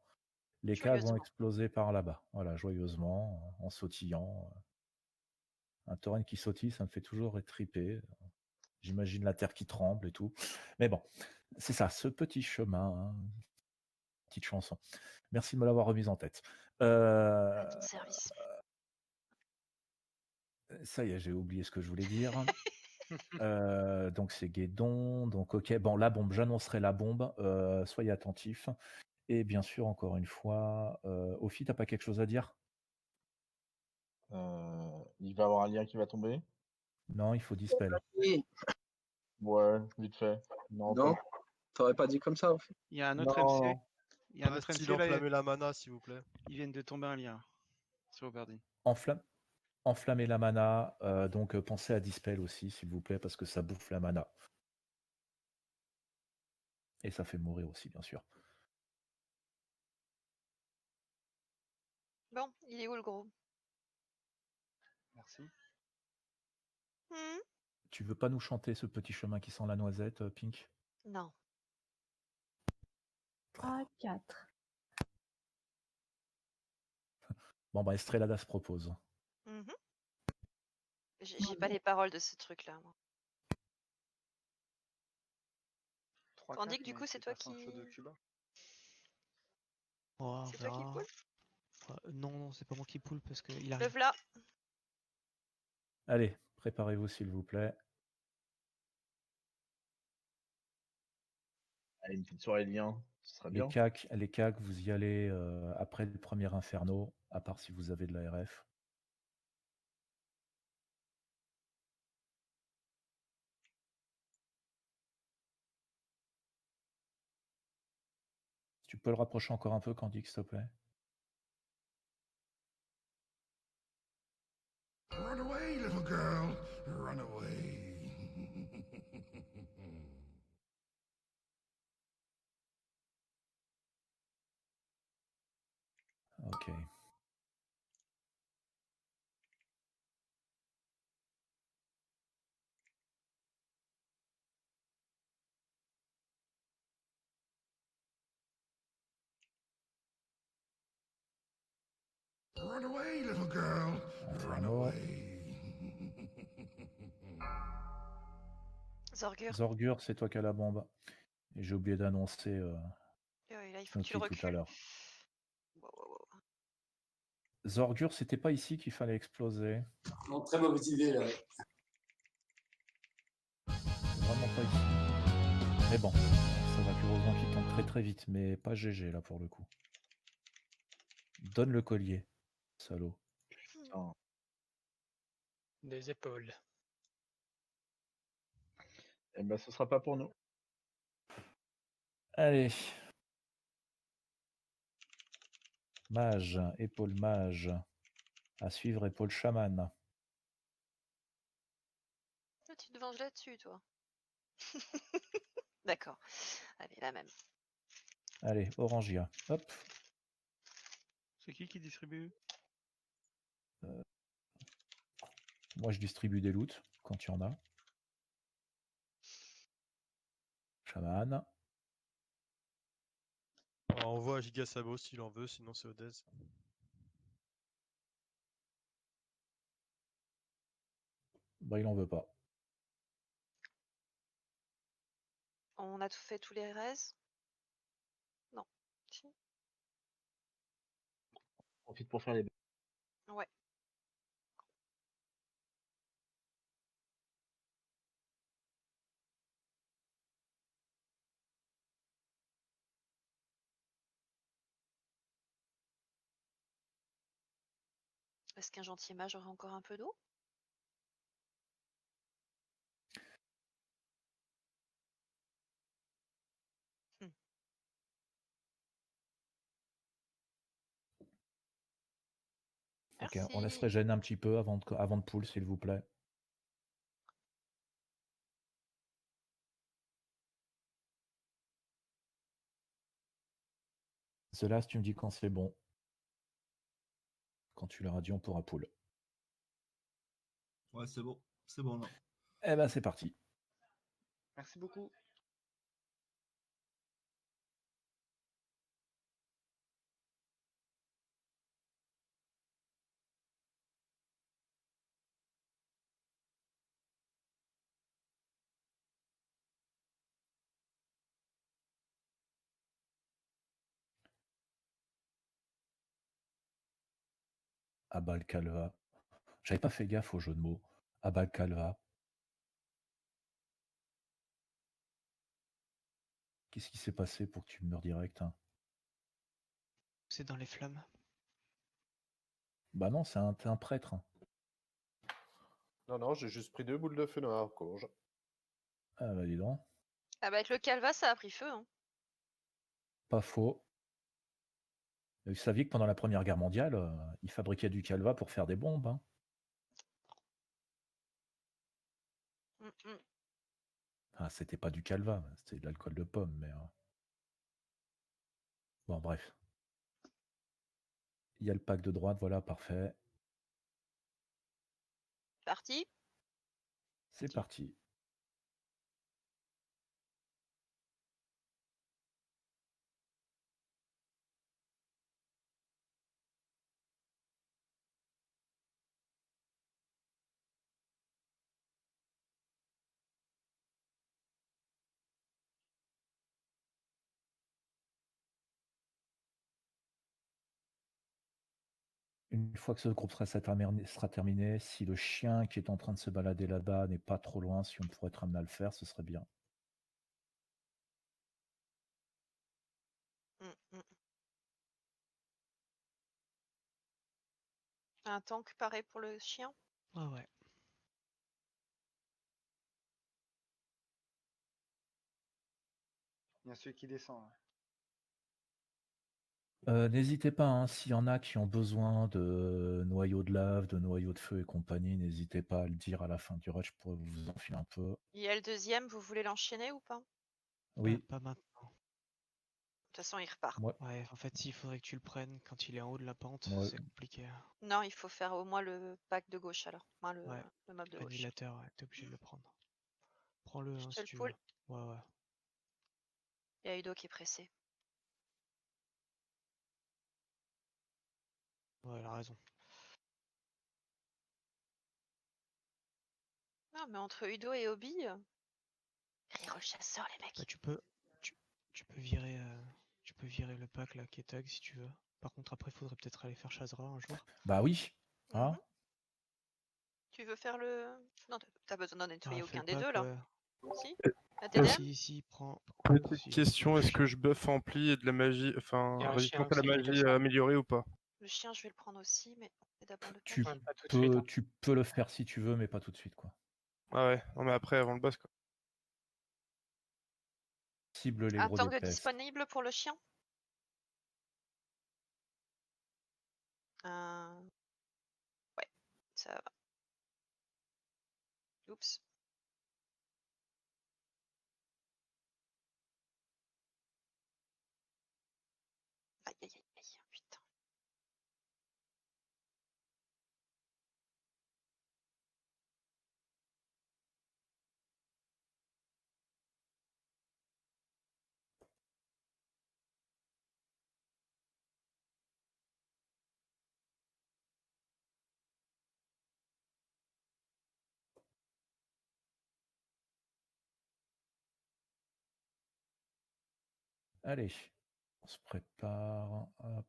Les CAC vont Joyeusement. exploser par là-bas. Voilà, joyeusement, en sautillant. Un tauren qui sautille, ça me fait toujours être tripé. J'imagine la terre qui tremble et tout. Mais bon, c'est ça, ce petit chemin. Hein. Petite chanson. Merci de me l'avoir remise en tête. À ton service. Ça y est, j'ai oublié ce que je voulais dire. Donc c'est Guédon. Donc ok, bon, la bombe, j'annoncerai la bombe. Soyez attentifs. Et bien sûr, encore une fois, Ophi, t'as pas quelque chose à dire? Il va y avoir un lien qui va tomber. Non, il faut dispel. Oui. Ouais, vite fait. Non, Non, t'aurais pas dit comme ça, en fait. Il y a un autre Non, MC. non. Il y a un autre Style MC là. enflammer la mana, s'il vous plaît. Ils viennent de tomber un lien sur Oberdin. Enflammer la mana, donc pensez à dispel aussi, s'il vous plaît, parce que ça bouffe la mana. Et ça fait mourir aussi, bien sûr. Bon, il est où le gros? Merci. Tu veux pas nous chanter ce petit chemin qui sent la noisette, Pink? Non. 3, 4. Bon, bah, Estrellada se propose. Mhm. J'ai pas les paroles de ce truc-là, moi. 3, Tandis 4, que du mais coup, c'est tu toi passes un feu de qui... Cuba. Oh, on C'est toi qui verra. pull? Non, non, c'est pas moi qui pull parce qu'il Le arrive. v'là. Allez, préparez-vous, s'il vous plaît. Allez, une petite soirée lien, ce serait Les bien. CAC, vous y allez après le premier inferno, à part si vous avez de l'ARF. Tu peux le rapprocher encore un peu, Candy, s'il te plaît? Run away, little girl. Run away. Ok. Run away, little girl. Run Inferno. away. Zorgur. Zorgur, c'est toi qui as la bombe. Et j'ai oublié d'annoncer Là, il faut que tu Smokey le tout à recules. l'heure. Wow. Zorgur, c'était pas ici qu'il fallait exploser. Non, très mauvaise idée, là. Vraiment pas ici. Mais bon, ça va heureusement qu'il tombe très très vite, mais pas GG là pour le coup. Donne le collier, salaud. Putain. Des épaules. Eh ben, ce sera pas pour nous. Allez. Mage, épaule mage. À suivre, épaule chaman. Ah, tu te venges là-dessus, toi. D'accord. Allez, la même. Allez, Orangia. Hop. C'est qui distribue? Moi, je distribue des loots quand il y en a. Chaman. On envoie à Giga Sabo s'il en veut, sinon c'est Odez. Bah, il en veut pas. On a tout fait, tous les res? Non. Si. Profite pour faire les Ouais. Est-ce qu'un gentil mage aurait encore un peu d'eau? Hmm. Ok, on Merci. laisserait gêner un petit peu avant de pool, s'il vous plaît. The Last, tu me dis quand c'est bon. Quand tu l'auras dit, on pourra pool. Ouais, c'est bon là. Eh ben, c'est parti. Merci beaucoup. Abal Calva. J'avais pas fait gaffe au jeu de mots. Abal Calva. Qu'est-ce qui s'est passé pour que tu meurs direct, hein? C'est dans les flammes. Bah non, t'es un prêtre. Hein. Non, j'ai juste pris 2 boules de feu dans la courge. Ah bah dis donc. Ah bah avec le calva, ça a pris feu. Hein. Pas faux. Vous saviez que pendant la Première Guerre mondiale, ils fabriquaient du calva pour faire des bombes. Hein. Ah, c'était pas du calva, c'était de l'alcool de pomme, mais... Bon, bref. Il y a le pack de droite, voilà, parfait. Parti. C'est parti. Une fois que ce groupe sera terminé, si le chien qui est en train de se balader là-bas n'est pas trop loin, si on pourrait être amené à le faire, ce serait bien. Un tank pareil pour le chien. Ah ouais. Il y a celui qui descend. Là. N'hésitez pas, hein, s'il y en a qui ont besoin de noyaux de lave, de noyaux de feu et compagnie, n'hésitez pas à le dire à la fin du rush, je pourrais vous enfiler un peu. Il y a le deuxième, vous voulez l'enchaîner ou pas? Oui. Pas maintenant. De toute façon, il repart. Ouais, en fait, il faudrait que tu le prennes quand il est en haut de la pente, Ouais. c'est compliqué. Non, il faut faire au moins le pack de gauche alors. Enfin, le mob de gauche. Annihilateur, ouais, t'es obligé de le prendre. Prends-le Je hein, te si le tu pull. veux. Ouais. Il y a Udo qui est pressé. Ouais, elle a raison. Non, mais entre Udo et Obi, reroll chasseur les mecs. Bah, tu peux virer le pack là qui est tag si tu veux. Par contre après faudrait peut-être aller faire Chazra un jour. Bah oui. Hein. Tu veux faire le... Non, t'as besoin d'en nettoyer Ah, fais aucun le des pack, deux là. ouais. Si la TDM Si, prends. Petite Si. question, est-ce que je buff ampli et de la magie, enfin Il y a un résistance chien à la aussi qui magie descend. améliorée ou pas? Le chien, je vais le prendre aussi, mais on fait d'abord le Tu pack. Pas tout de suite, hein. tu peux le faire si tu veux, mais pas tout de suite, quoi. Ah ouais, non mais après avant le boss quoi. Cible les Un gros tank de DPS. disponible pour le chien? Ouais, ça va. Oups. Aïe, aïe, aïe, aïe, putain. Allez, on se prépare. Hop.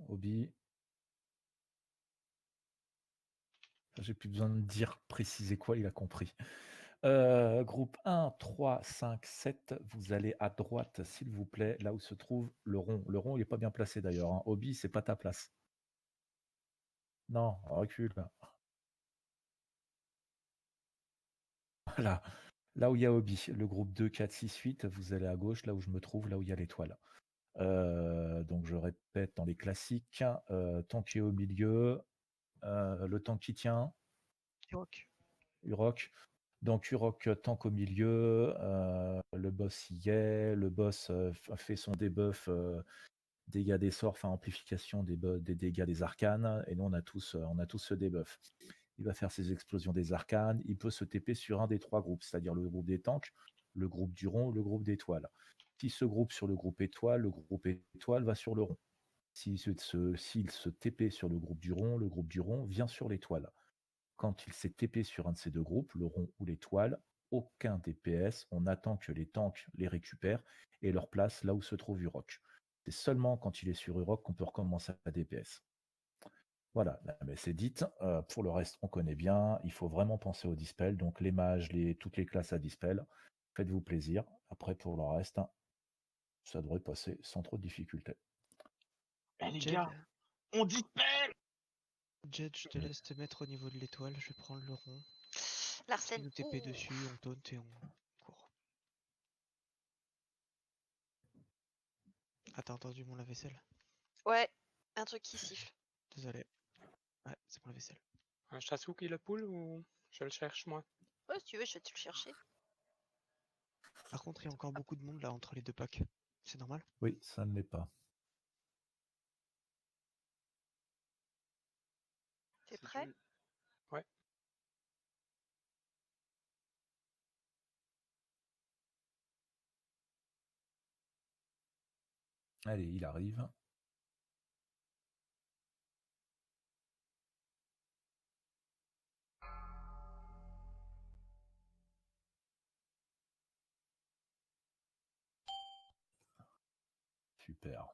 Obi. J'ai plus besoin de dire préciser quoi, il a compris. Groupe 1, 3, 5, 7, vous allez à droite, s'il vous plaît, là où se trouve le rond. Le rond, il est pas bien placé d'ailleurs, hein. Obi, c'est pas ta place. Non, recule. Voilà. Là où il y a Obi, le groupe 2, 4, 6, 8, vous allez à gauche, là où je me trouve, là où il y a l'étoile. Donc je répète dans les classiques, tank qui est au milieu, le tank qui tient, Urok. Urok. Donc Urok tank au milieu, le boss y est, le boss fait son debuff, dégâts des sorts, enfin amplification des dégâts des arcanes, et nous on a tous ce debuff. Il va faire ses explosions des arcanes, il peut se TP sur un des trois groupes, c'est-à-dire le groupe des tanks, le groupe du rond, le groupe d'étoiles. S'il se groupe sur le groupe étoile va sur le rond. S'il se TP sur le groupe du rond vient sur l'étoile. Quand il s'est TP sur un de ces deux groupes, le rond ou l'étoile, aucun DPS, on attend que les tanks les récupèrent et leur place là où se trouve Urok. C'est seulement quand il est sur Urok qu'on peut recommencer à DPS. Voilà, la messe est dite. Pour le reste, on connaît bien. Il faut vraiment penser au dispel. Donc les mages, toutes les classes à dispel. Faites-vous plaisir. Après, pour le reste, ça devrait passer sans trop de difficultés. Eh les Jed, gars, on dispel! Jed, je te laisse te mettre au niveau de l'étoile, je vais prendre le rond. Larsen. Tu nous TP dessus, on taunt et on court. Ah, t'as entendu mon lave-vaisselle? Ouais, un truc qui siffle. Désolé. Ouais, c'est mon lave-vaisselle. Un Chasuki le poule ou je le cherche moi? Ouais, si tu veux, je vais te le chercher. Par contre, il y a encore beaucoup de monde là entre les deux packs. C'est normal? Oui, ça ne l'est pas. T'es prêt? Ouais. Allez, il arrive. Super.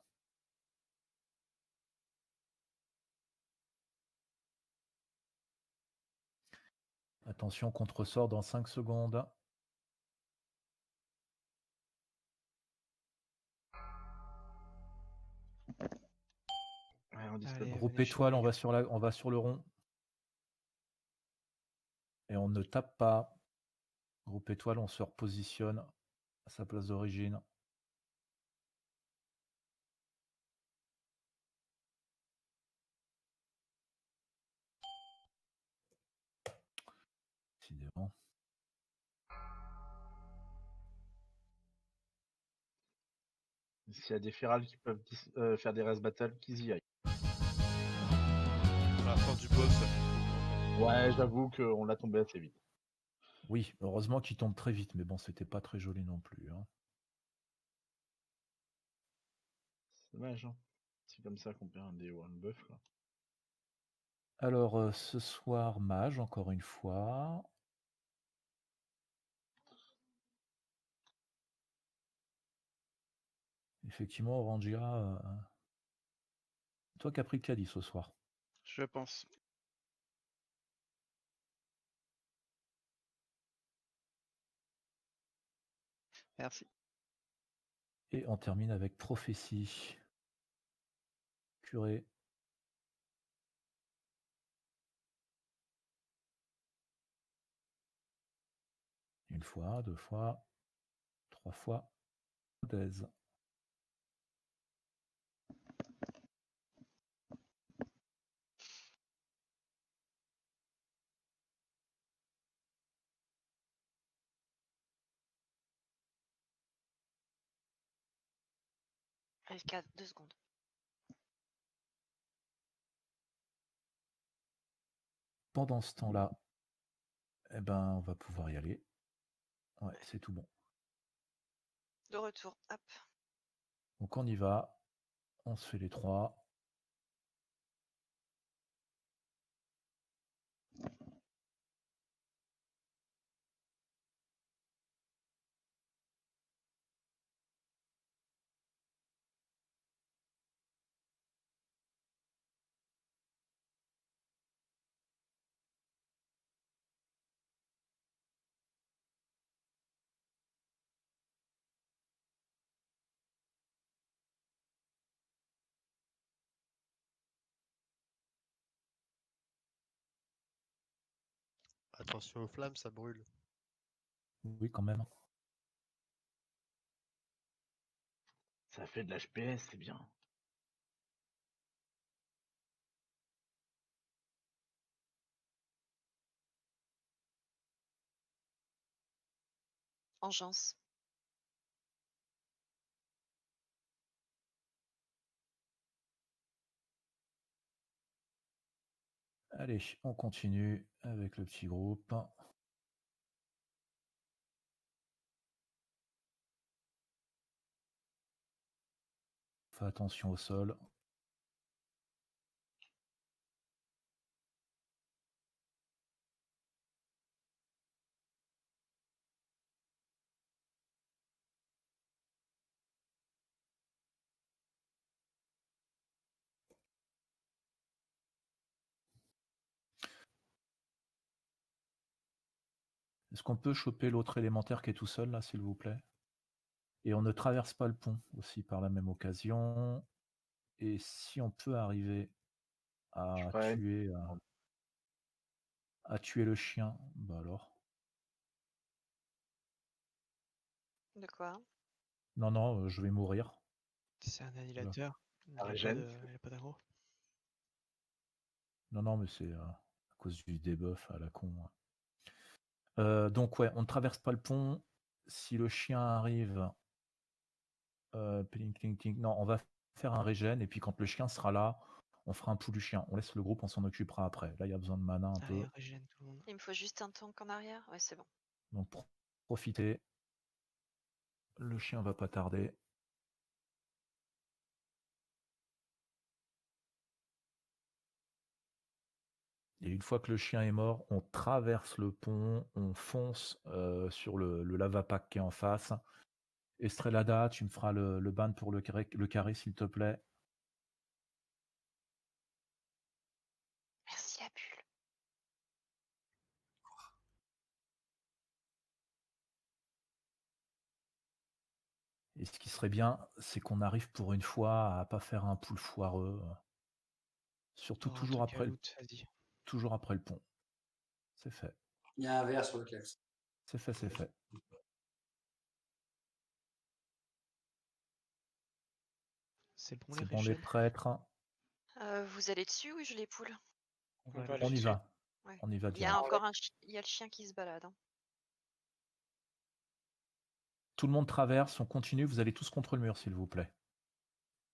Attention, contre-sort dans 5 secondes. Ouais, on dispel. Allez, Groupe venez chez moi, étoile, les on gars. va sur le rond. Et on ne tape pas. Groupe étoile, on se repositionne à sa place d'origine. Décidément. S'il y a des férales qui peuvent faire des race battles, qu'ils y aillent. À la fin du boss. Ouais, j'avoue qu'on l'a tombé assez vite. Oui, heureusement qu'il tombe très vite, mais bon, c'était pas très joli non plus. Hein. C'est dommage, hein. C'est comme ça qu'on perd un des one buff, là. Alors, ce soir, mage, encore une fois. Effectivement, Orangia, toi qui as pris le caddie ce soir. Je pense. Merci. Et on termine avec prophétie. Curé. Une fois, deux fois, trois fois. Thèse. Jusqu'à 2 secondes. Pendant ce temps-là, eh ben, on va pouvoir y aller. Ouais, c'est tout bon. De retour, hop. Donc on y va. On se fait les trois. Attention aux flammes, ça brûle. Oui, quand même. Ça fait de l'HPS, c'est bien. Engeance. Allez, on continue avec le petit groupe. Fais attention au sol. Est-ce qu'on peut choper l'autre élémentaire qui est tout seul là, s'il vous plaît? Et on ne traverse pas le pont aussi par la même occasion. Et si on peut arriver à ferai tuer le chien, bah alors. De quoi? Non, je vais mourir. C'est un annihilateur. Il Ça n'y a régène. pas d'aggro. Non, mais c'est à cause du debuff à la con. Donc ouais, on ne traverse pas le pont. Si le chien arrive, pling, pling, pling, non, on va faire un régène et puis quand le chien sera là, on fera un pouls du chien. On laisse le groupe, on s'en occupera après. Là, il y a besoin de mana un peu. Allez, régène tout le monde. Il me faut juste un tank en arrière? Ouais, c'est bon. Donc profitez. Le chien va pas tarder. Et une fois que le chien est mort, on traverse le pont, on fonce sur le lava-pack qui est en face. Estrelada, tu me feras le ban pour le carré, s'il te plaît. Merci la bulle. Et ce qui serait bien, c'est qu'on arrive pour une fois à pas faire un pool foireux. Surtout T'auras un toujours truc à après, loot, vas-y. toujours après le pont. C'est fait. Il y a un verre sur lequel. C'est fait, c'est fait. C'est bon, C'est les bon les régènes? prêtres. Vous allez dessus ou je les poule? On va peut aller On y dessus. va. Ouais. On y va Il y a direct. encore il y a le chien qui se balade. Hein. Tout le monde traverse, on continue, vous allez tous contre le mur, s'il vous plaît.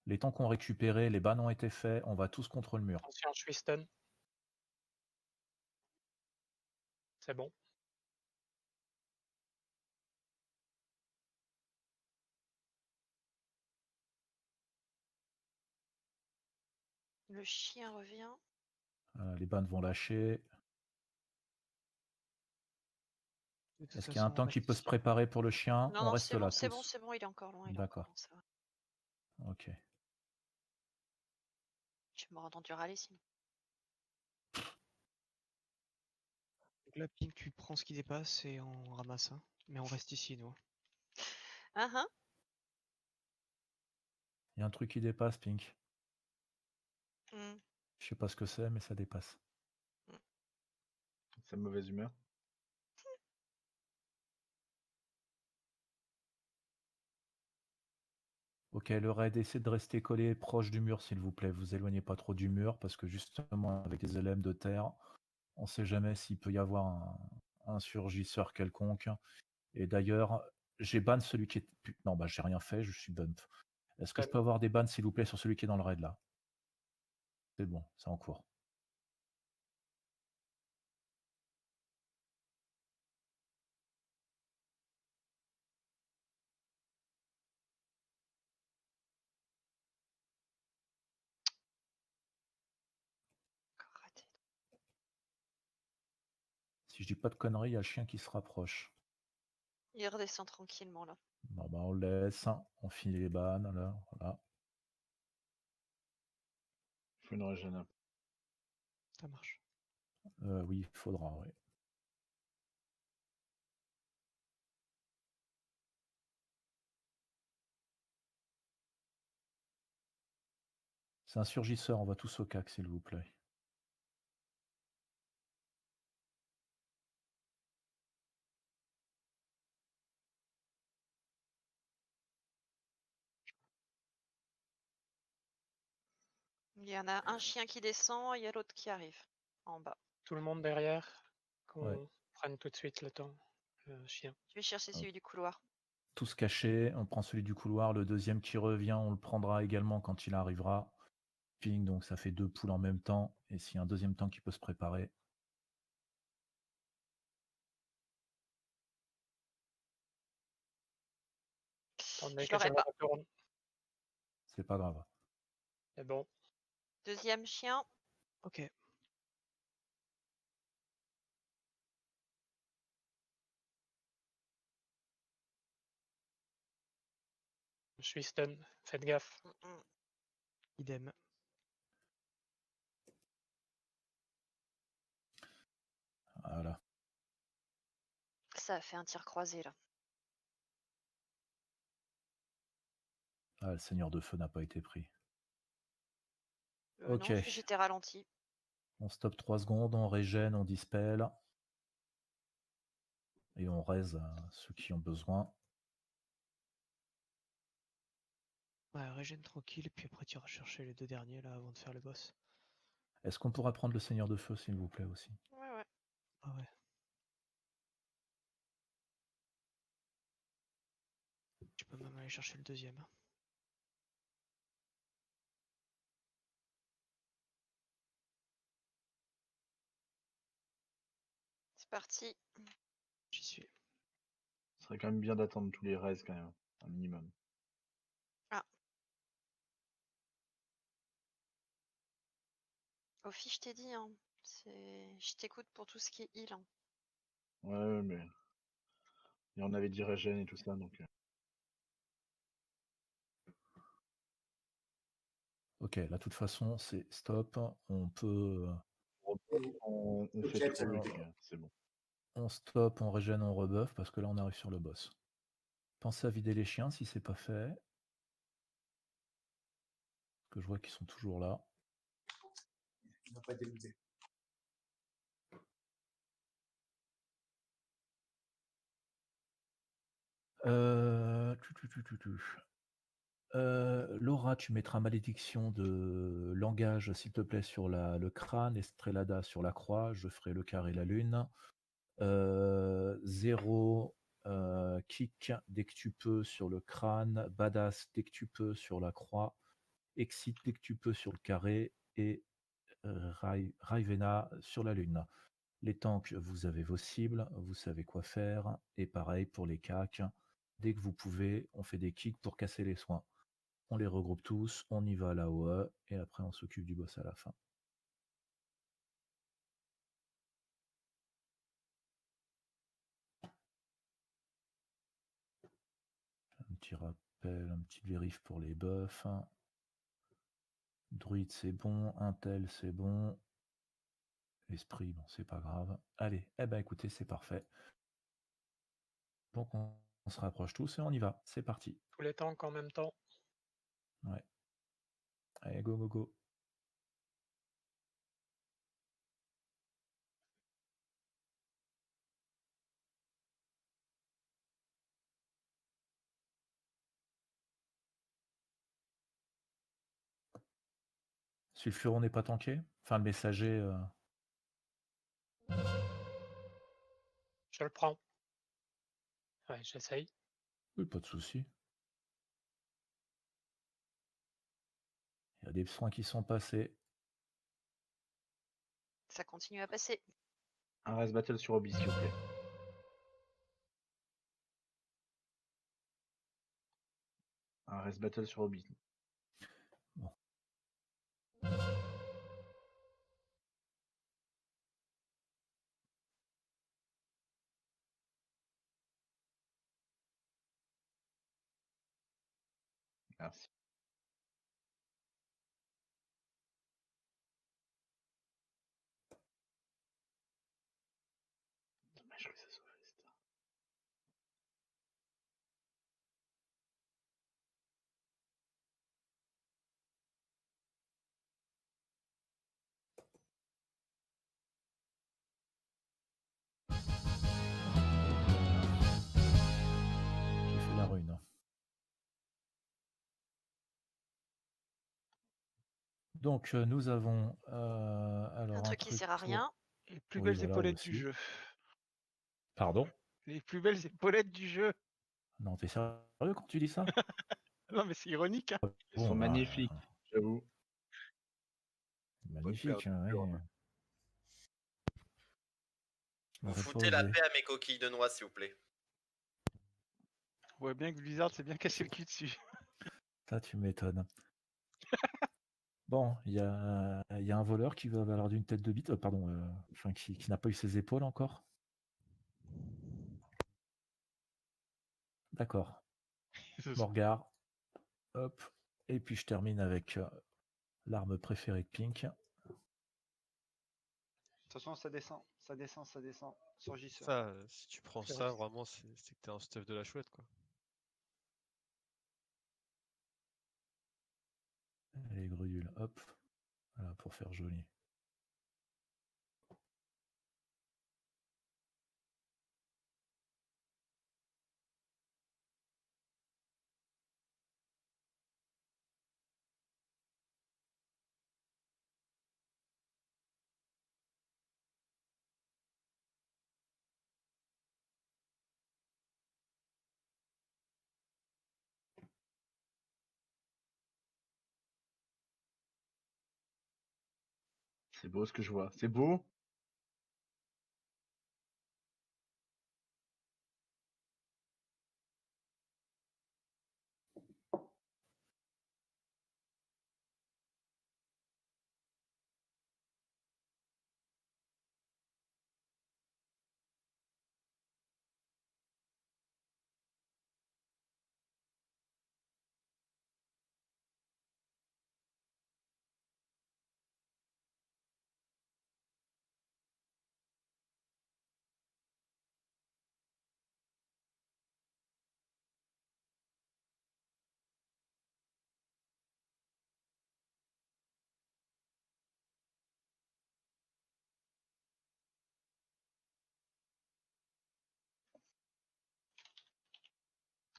Les temps qu'on récupéré, les bans ont été faits, on va tous contre le mur. Attention, je suis stun. C'est bon. Le chien revient. Les bans vont lâcher. De toute Est-ce qu'il y a un façon, on temps qui reste peut se ici. préparer pour le chien? Non, On non, reste c'est là bon, c'est bon, tous. c'est bon, il est encore loin, il est encore D'accord. loin, ça va. Ok. Je vais me rendre du râler sinon. Donc là, Pink, tu prends ce qui dépasse et on ramasse. Hein. Mais on reste ici, nous. Ah ah. Il y a un truc qui dépasse, Pink. Hmm. Je sais pas ce que c'est, mais ça dépasse. Sa mauvaise humeur. Ok, le raid, essayez de rester collé proche du mur, s'il vous plaît. Vous éloignez pas trop du mur, parce que justement, avec des LM de terre, on sait jamais s'il peut y avoir un surgisseur quelconque. Et d'ailleurs, j'ai ban celui qui est... Non, bah j'ai rien fait, je suis bump. Est-ce que je peux avoir des bans, s'il vous plaît, sur celui qui est dans le raid, là? C'est bon, c'est en cours. Si je dis pas de conneries, il y a le chien qui se rapproche. Il redescend tranquillement là. Bon, bah on le laisse, on finit les bans, là, voilà. Il faut une régène. Ça marche. Oui, il faudra, oui. C'est un surgisseur, on va tous au CAC, s'il vous plaît. Il y en a un chien qui descend, il y a l'autre qui arrive en bas. Tout le monde derrière, qu'on Ouais. prenne tout de suite le temps, le chien. Je vais chercher celui du couloir. Tous cachés, on prend celui du couloir, le deuxième qui revient, on le prendra également quand il arrivera. Ping, donc ça fait 2 poules en même temps, et s'il y a un deuxième temps qui peut se préparer. Attendez Je que je l'aurai le pas. retourne. C'est pas grave. C'est bon. Deuxième chien. Ok. Je suis stun, faites gaffe. Idem. Voilà. Ça a fait un tir croisé là. Ah, le seigneur de feu n'a pas été pris. Non, Ok. j'étais ralenti. On stoppe 3 secondes, on régène, on dispel. Et on raise ceux qui ont besoin. Ouais, régène tranquille, puis après tu iras chercher les 2 derniers là avant de faire le boss. Est-ce qu'on pourra prendre le seigneur de feu, s'il vous plaît, aussi? Ouais. Ah ouais. Tu peux même aller chercher le deuxième. C'est parti. J'y suis. Ce serait quand même bien d'attendre tous les raids quand même, un minimum. Ophi, je t'ai dit, hein. Je t'écoute pour tout ce qui est heal. Hein. Ouais, mais. Et on avait dit régène et tout ça, donc. Ok, là, de toute façon, c'est stop. On peut. On fait 3 uniques, c'est bon. On stop, on régène, on rebuff, parce que là, on arrive sur le boss. Pensez à vider les chiens si c'est pas fait. Parce que je vois qu'ils sont toujours là. Il n'a pas été looté. Laura, tu mettras malédiction de langage, s'il te plaît, sur le crâne, Estrellada sur la croix, je ferai le carré la lune. 0 kick dès que tu peux sur le crâne, badass dès que tu peux sur la croix, excite dès que tu peux sur le carré, et Raivena sur la lune. Les tanks, vous avez vos cibles, vous savez quoi faire, et pareil pour les cacs. Dès que vous pouvez, on fait des kicks pour casser les soins. On les regroupe tous, on y va à la OE, et après on s'occupe du boss à la fin. Un petit rappel, un petit vérif pour les buffs. Druide c'est bon, Intel c'est bon. Esprit, bon c'est pas grave. Allez, eh ben écoutez, c'est parfait. Donc on se rapproche tous et on y va, c'est parti. Tous les tanks en même temps. Ouais. Allez, go, go, go. Sulfuron n'est pas tanké? Enfin, le messager... Je le prends. Ouais, j'essaye. Oui, pas de souci. Il y a des soins qui sont passés. Ça continue à passer. Un race battle sur Obi, s'il vous plaît. Un race battle sur Obi. Bon. Merci. Dommage que ça soit reste. J'ai fait la rune. Donc, nous avons Un alors un truc qui sert à pour. rien. Les plus Oui, belles voilà, épaulettes du aussi. jeu. Pardon? Les plus belles épaulettes du jeu. Non, t'es sérieux quand tu dis ça? Non, mais c'est ironique. Hein. Ils sont Bon, bah, magnifiques, j'avoue. magnifique, hein, oui. Je Vous m'aurais pas foutez la osé. paix à mes coquilles de noix, s'il vous plaît. On voit bien que Blizzard s'est bien cassé le cul dessus. Ça, tu m'étonnes. Bon, il y a un voleur qui va valoir d'une tête de bite, pardon, enfin qui n'a pas eu ses épaules encore. D'accord. Morgar. Hop. Et puis je termine avec l'arme préférée de Pink. Attention, ça descend, ça descend, ça descend. Surgisseur. Ça, si tu prends C'est ça, vrai. vraiment, c'est que t'es un stuff de la chouette, quoi. Les grudules, hop. Voilà, pour faire joli. C'est beau ce que je vois. C'est beau.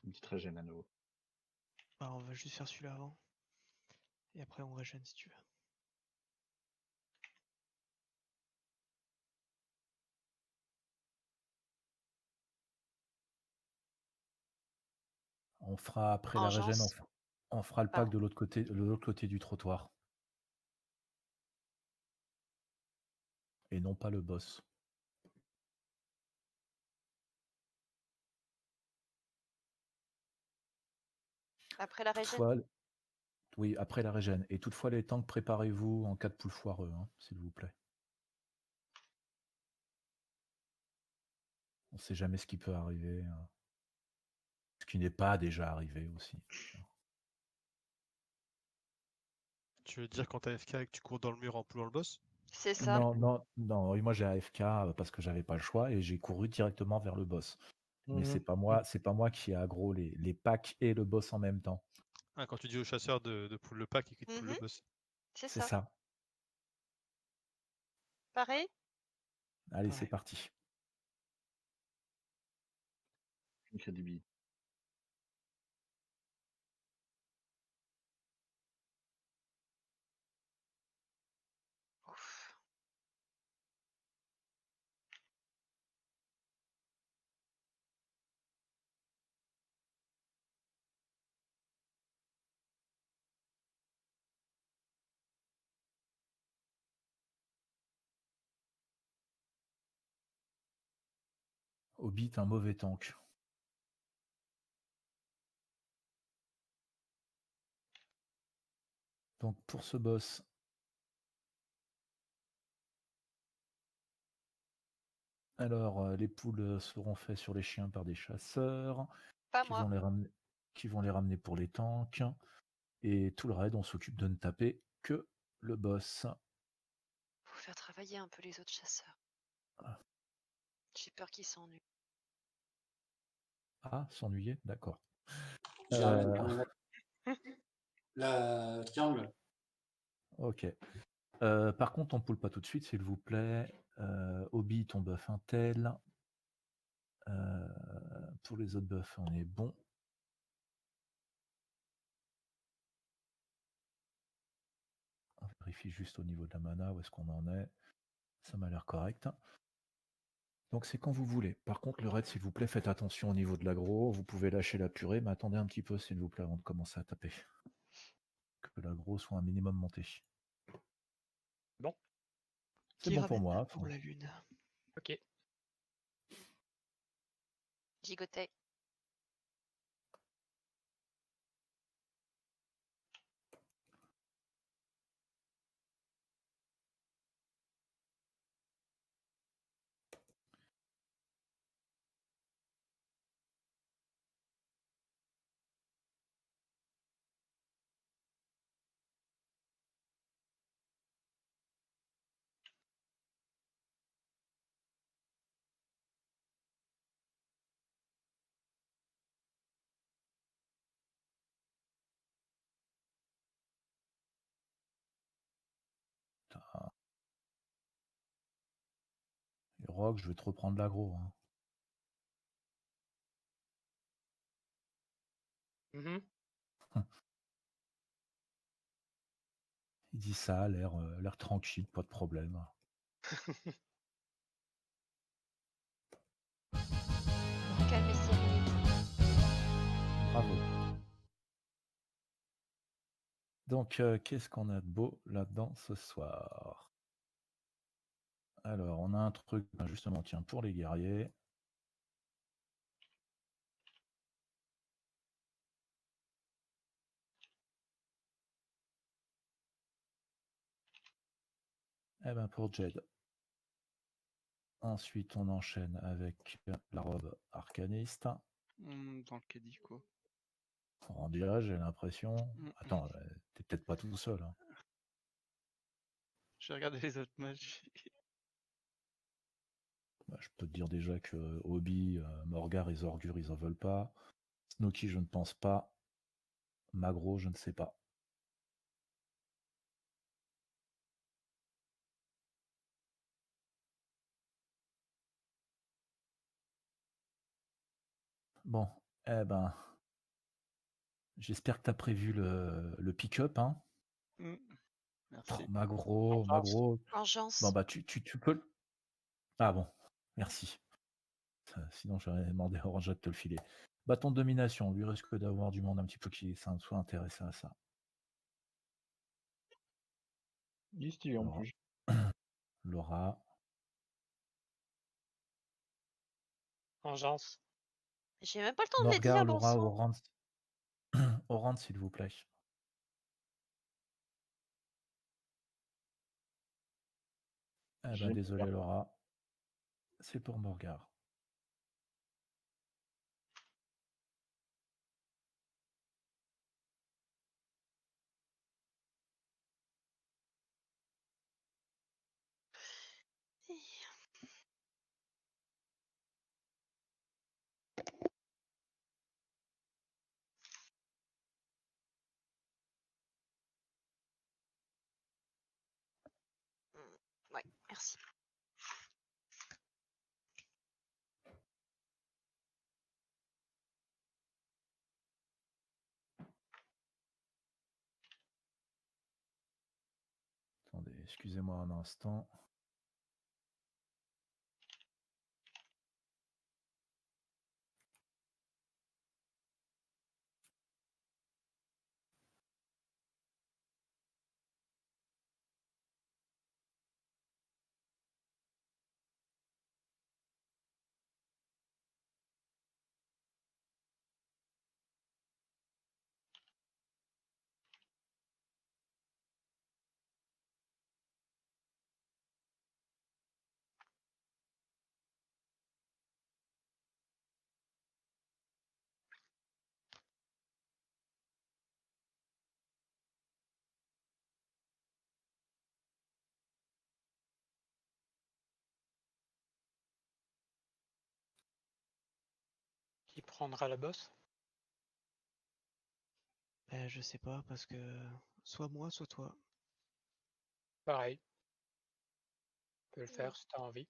Une petite régène à nouveau. Bah, on va juste faire celui-là avant. Et après on régène si tu veux. On fera après la régène, Engeance. on fera le pack de l'autre côté du trottoir. Et non pas le boss. Après la régène. Toutefois, oui, après la régène. Et toutefois, les tanks, préparez-vous en cas de poule foireux, hein, s'il vous plaît. On ne sait jamais ce qui peut arriver. Ce qui n'est pas déjà arrivé aussi. Tu veux dire quand t'as FK et que tu cours dans le mur en poulant le boss? C'est ça. Non, oui, moi j'ai AFK parce que j'avais pas le choix et j'ai couru directement vers le boss. Mais c'est pas moi qui ai aggro les packs et le boss en même temps. Ah, quand tu dis au chasseur de pull le pack et qu'il te pull le boss. C'est C'est ça. ça. Pareil. Allez, c'est parti. Une crédibilité. Hobbit, un mauvais tank. Donc pour ce boss, alors les poules seront faites sur les chiens par des chasseurs Pas qui moi. vont les ramener pour les tanks. Et tout le raid, on s'occupe de ne taper que le boss. Faut faire travailler un peu les autres chasseurs. J'ai peur qu'ils s'ennuient. Ah, s'ennuyer, d'accord. La triangle. Ok. Par contre, on poule pas tout de suite, s'il vous plaît. Hobbit, on buff un tel. Pour les autres buffs, on est bon. vérifie juste au niveau de la mana où est-ce qu'on en est. Ça m'a l'air correct. Donc c'est quand vous voulez. Par contre, le raid, s'il vous plaît, faites attention au niveau de l'aggro. Vous pouvez lâcher la purée, mais attendez un petit peu, s'il vous plaît, avant de commencer à taper. Que l'aggro soit un minimum monté. Bon. C'est Qui bon pour ramène moi. pour la lune? Ok. Gigoté. Putain. Et Rock, je vais te reprendre l'aggro. Hein. Mhm. Il dit ça, l'air tranquille, pas de problème. Calmez Cyril. Bravo. Donc, qu'est-ce qu'on a de beau là-dedans ce soir? Alors, on a un truc, justement, tiens, pour les guerriers. Eh ben, pour Jed. Ensuite, on enchaîne avec la robe arcaniste. Dans le caddie, quoi. On dirait, j'ai l'impression. Mm. Attends, t'es peut-être pas tout seul. Hein. J'ai regardé les autres matchs. Bah, je peux te dire déjà que Obi, Morgar et Zorgur, ils en veulent pas. Snooki, je ne pense pas. Magro, je ne sais pas. Bon, eh ben, j'espère que tu as prévu le pick-up. Hein. Merci. Magro. Vengeance. Bon, bah, tu peux le. Ah bon, merci. Sinon, j'aurais demandé à Orange de te le filer. Bâton de domination, lui risque d'avoir du monde un petit peu qui soit intéressé à ça. Il est stylé en Laura. plus. Laura. Vengeance. J'ai même pas le temps de les Morgar, dire, bon Laura, sang. Orange. Orange, s'il vous plaît. Eh ben, désolé, Laura. C'est pour Morgar. Ouais, merci. Attendez, excusez-moi un instant. Qui prendra la bosse? Je sais pas, parce que soit moi, soit toi. Pareil. Tu peux le faire si t'as envie.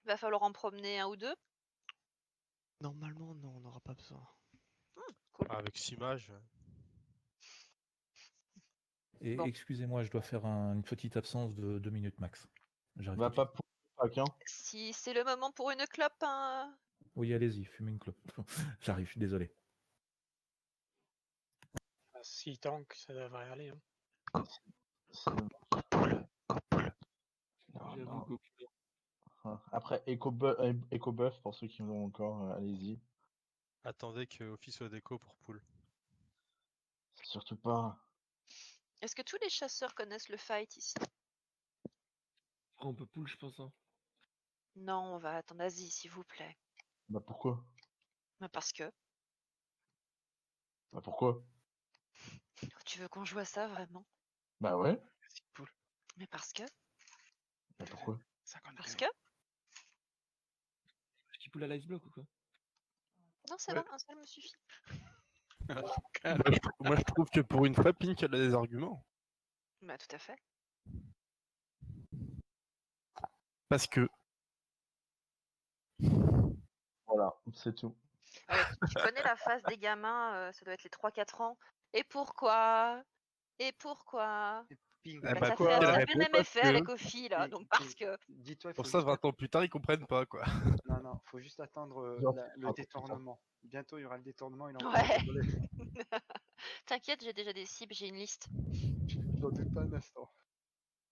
Il va falloir en promener un ou deux. Normalement, non, on n'aura pas besoin. Cool. Avec 6 mages. Et Bon. excusez-moi, je dois faire une petite absence de 2 minutes max. J'arrive Va tout de pas pour hein. Si c'est le moment pour une clope, hein. suite. Oui, allez-y, fumez une clope. J'arrive, je suis désolé. Si tank, ça devrait aller. Hein. Non. Après, Eco-Buff, pour ceux qui l'ont encore, allez-y. Attendez que Office soit déco pour pool. Surtout pas. Est-ce que tous les chasseurs connaissent le fight ici? On peut pull, je pense. Hein. Non, on va attendre Asie, s'il vous plaît. Bah pourquoi? Bah parce que. Bah pourquoi? Tu veux qu'on joue à ça vraiment? Bah ouais. Mais parce que. Bah pourquoi? Parce que. Est-ce qu'il pull la life block ou quoi? Non, c'est bon, un seul me suffit. Moi, je trouve que pour une fois, Pink, elle a des arguments. Bah tout à fait. Parce que. Voilà, c'est tout. Ah ouais, tu connais la phase des gamins, ça doit être les 3-4 ans. Et pourquoi? Et pourquoi? Ah Bah, bah, ça quoi, fait elle le répond même parce effet que- avec Ophi là, donc parce que. Dis-toi, il Pour faut ça, juste 20 ans plus tard, ils comprennent pas, quoi. Non, faut juste attendre le détournement. Bientôt, il y aura le détournement, il en Ouais. rigoler. T'inquiète, j'ai déjà des cibles, j'ai une liste. J'en doute pas un instant.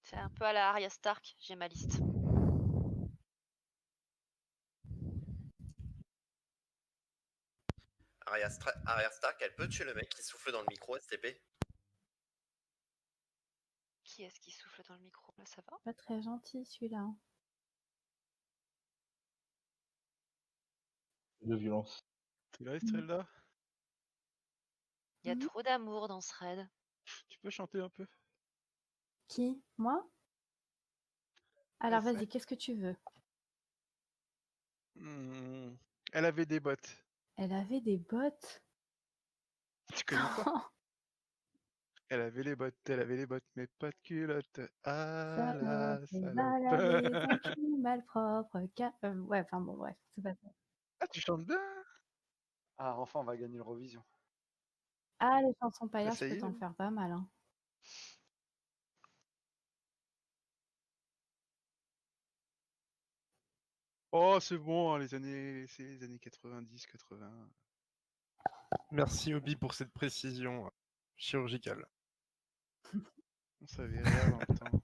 C'est un peu à la Arya Stark, j'ai ma liste. Arya Stark, elle peut tuer le mec qui souffle dans le micro STP. Qui est-ce qui souffle dans le micro? Là, ça va? Pas très gentil celui-là. De violence. Tu l'as, Estrella? Il y a trop d'amour dans ce raid. Tu peux chanter un peu? Qui? Moi? Alors Ouais. vas-y, qu'est-ce que tu veux? Elle avait des bottes. Elle avait des bottes. Tu connais pas? Elle avait les bottes, mais pas de culotte. Ah la Balader dans salope. tout malpropre. Ouais, enfin bon, bref, c'est pas ça. Ah, tu chantes bien? Ah, enfin, on va gagner l'Eurovision. Ah, les chansons paillardes, Ça je y peux est. t'en faire pas mal. Hein. Oh, c'est bon, hein, c'est les années 90, 80. Merci, Obi, pour cette précision chirurgicale. On savait rien dans le temps.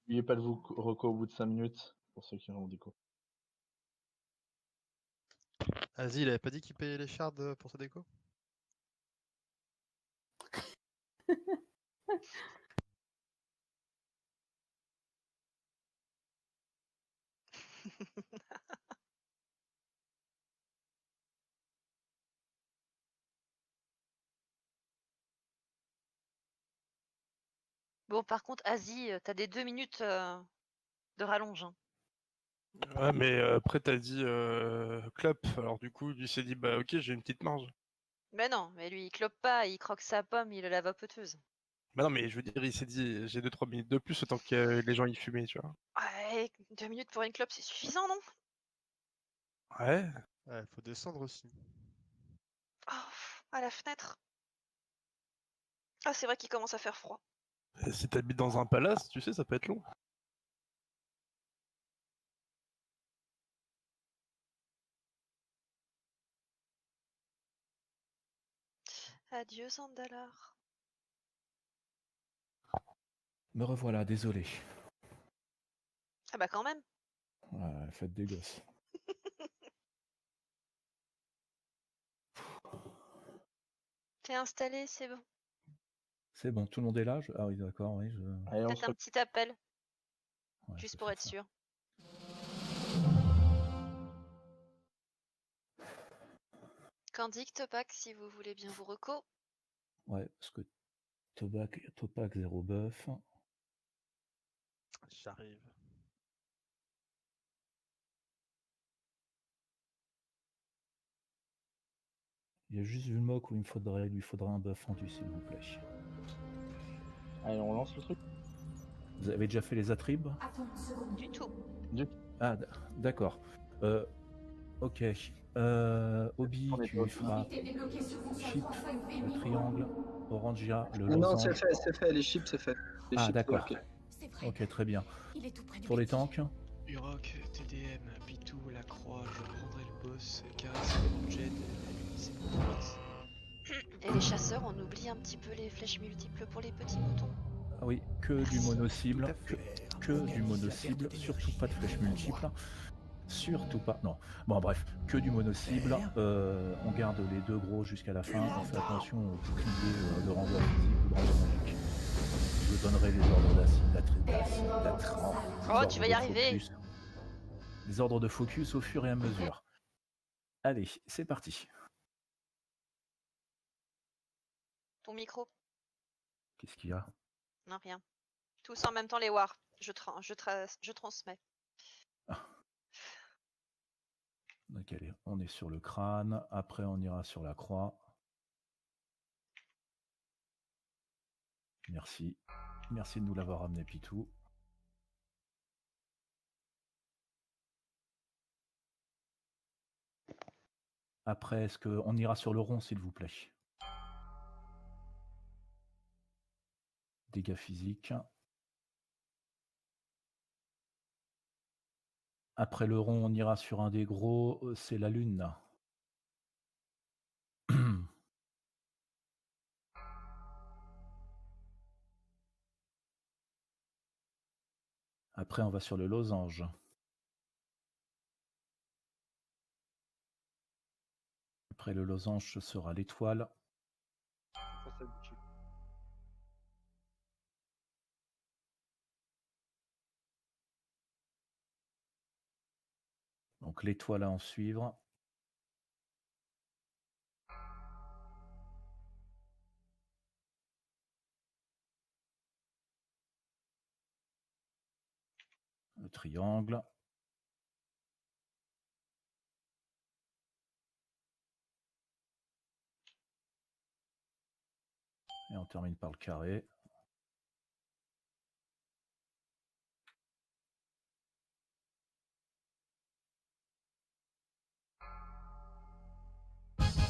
N'oubliez pas de vous reco au bout de 5 minutes, pour ceux qui ont déco. Vas-y, il avait pas dit qu'il payait les shards pour sa déco? Bon, par contre, Asie, t'as des 2 minutes de rallonge. Hein. Ouais, mais après, t'as dit clope. Alors, du coup, lui s'est dit, bah, ok, j'ai une petite marge. Mais non, mais lui, il clope pas, il croque sa pomme, il a la vapoteuse. Bah, non, mais je veux dire, il s'est dit, j'ai 2-3 minutes de plus, autant que les gens y fumaient, tu vois. Ouais, 2 minutes pour une clope, c'est suffisant, non? Ouais. Ouais, faut descendre aussi. Oh, à la fenêtre. Ah, c'est vrai qu'il commence à faire froid. Et si t'habites dans un palace, tu sais, ça peut être long. Adieu, Zandalar. Me revoilà, désolé. Ah bah quand même. Ouais, faites des gosses. T'es installé, c'est bon. C'est bon, tout le monde est là? Ah oui, d'accord, oui. Allez, Peut-être un petit appel, Ouais, juste je pour fais être ça. sûr. Candic, Topac, si vous voulez bien vous reco. Ouais, parce que Topac 0 buff. J'arrive. Il y a juste Vulmoc où il lui faudra un buff fondu, s'il vous plaît. Allez, on lance le truc. Vous avez déjà fait les attribes? Du tout. Ah, d'accord. Ok. Obi, On est tu pas- feras chip, le triangle, Orangia, le Non, c'est losange. fait, les chips, c'est fait. Les Ah, chips, d'accord. ok. Ok, très bien. Pour les tanks, Urok, TDM, Pitou, la croix, je prendrai le boss, Karas, Jed, c'est mon fils. Et les chasseurs, on oublie un petit peu les flèches multiples pour les petits moutons. ah oui, que du mono-cible, que du mono-cible, surtout pas de flèches multiples. Surtout pas. Non. Bon, bref, que du mono-cible. On garde les deux gros jusqu'à la fin. On fait attention au bouclier de renvoi physique ou de renvoi magique. Je donnerai les ordres Oh, tu vas y arriver. Les ordres de focus au fur et à mesure. Allez, c'est parti. Ton micro. Qu'est-ce qu'il y a? Non, rien. Tous en même temps les wars. Je transmets. Donc allez, on est sur le crâne. Après, on ira sur la croix. Merci. Merci de nous l'avoir amené, Pitou. Après, est-ce qu'on ira sur le rond, s'il vous plaît? Dégâts physiques. Après le rond, on ira sur un des gros, c'est la lune. Après, on va sur le losange. Après le losange, ce sera l'étoile. Donc l'étoile à en suivre. Le triangle. Et on termine par le carré.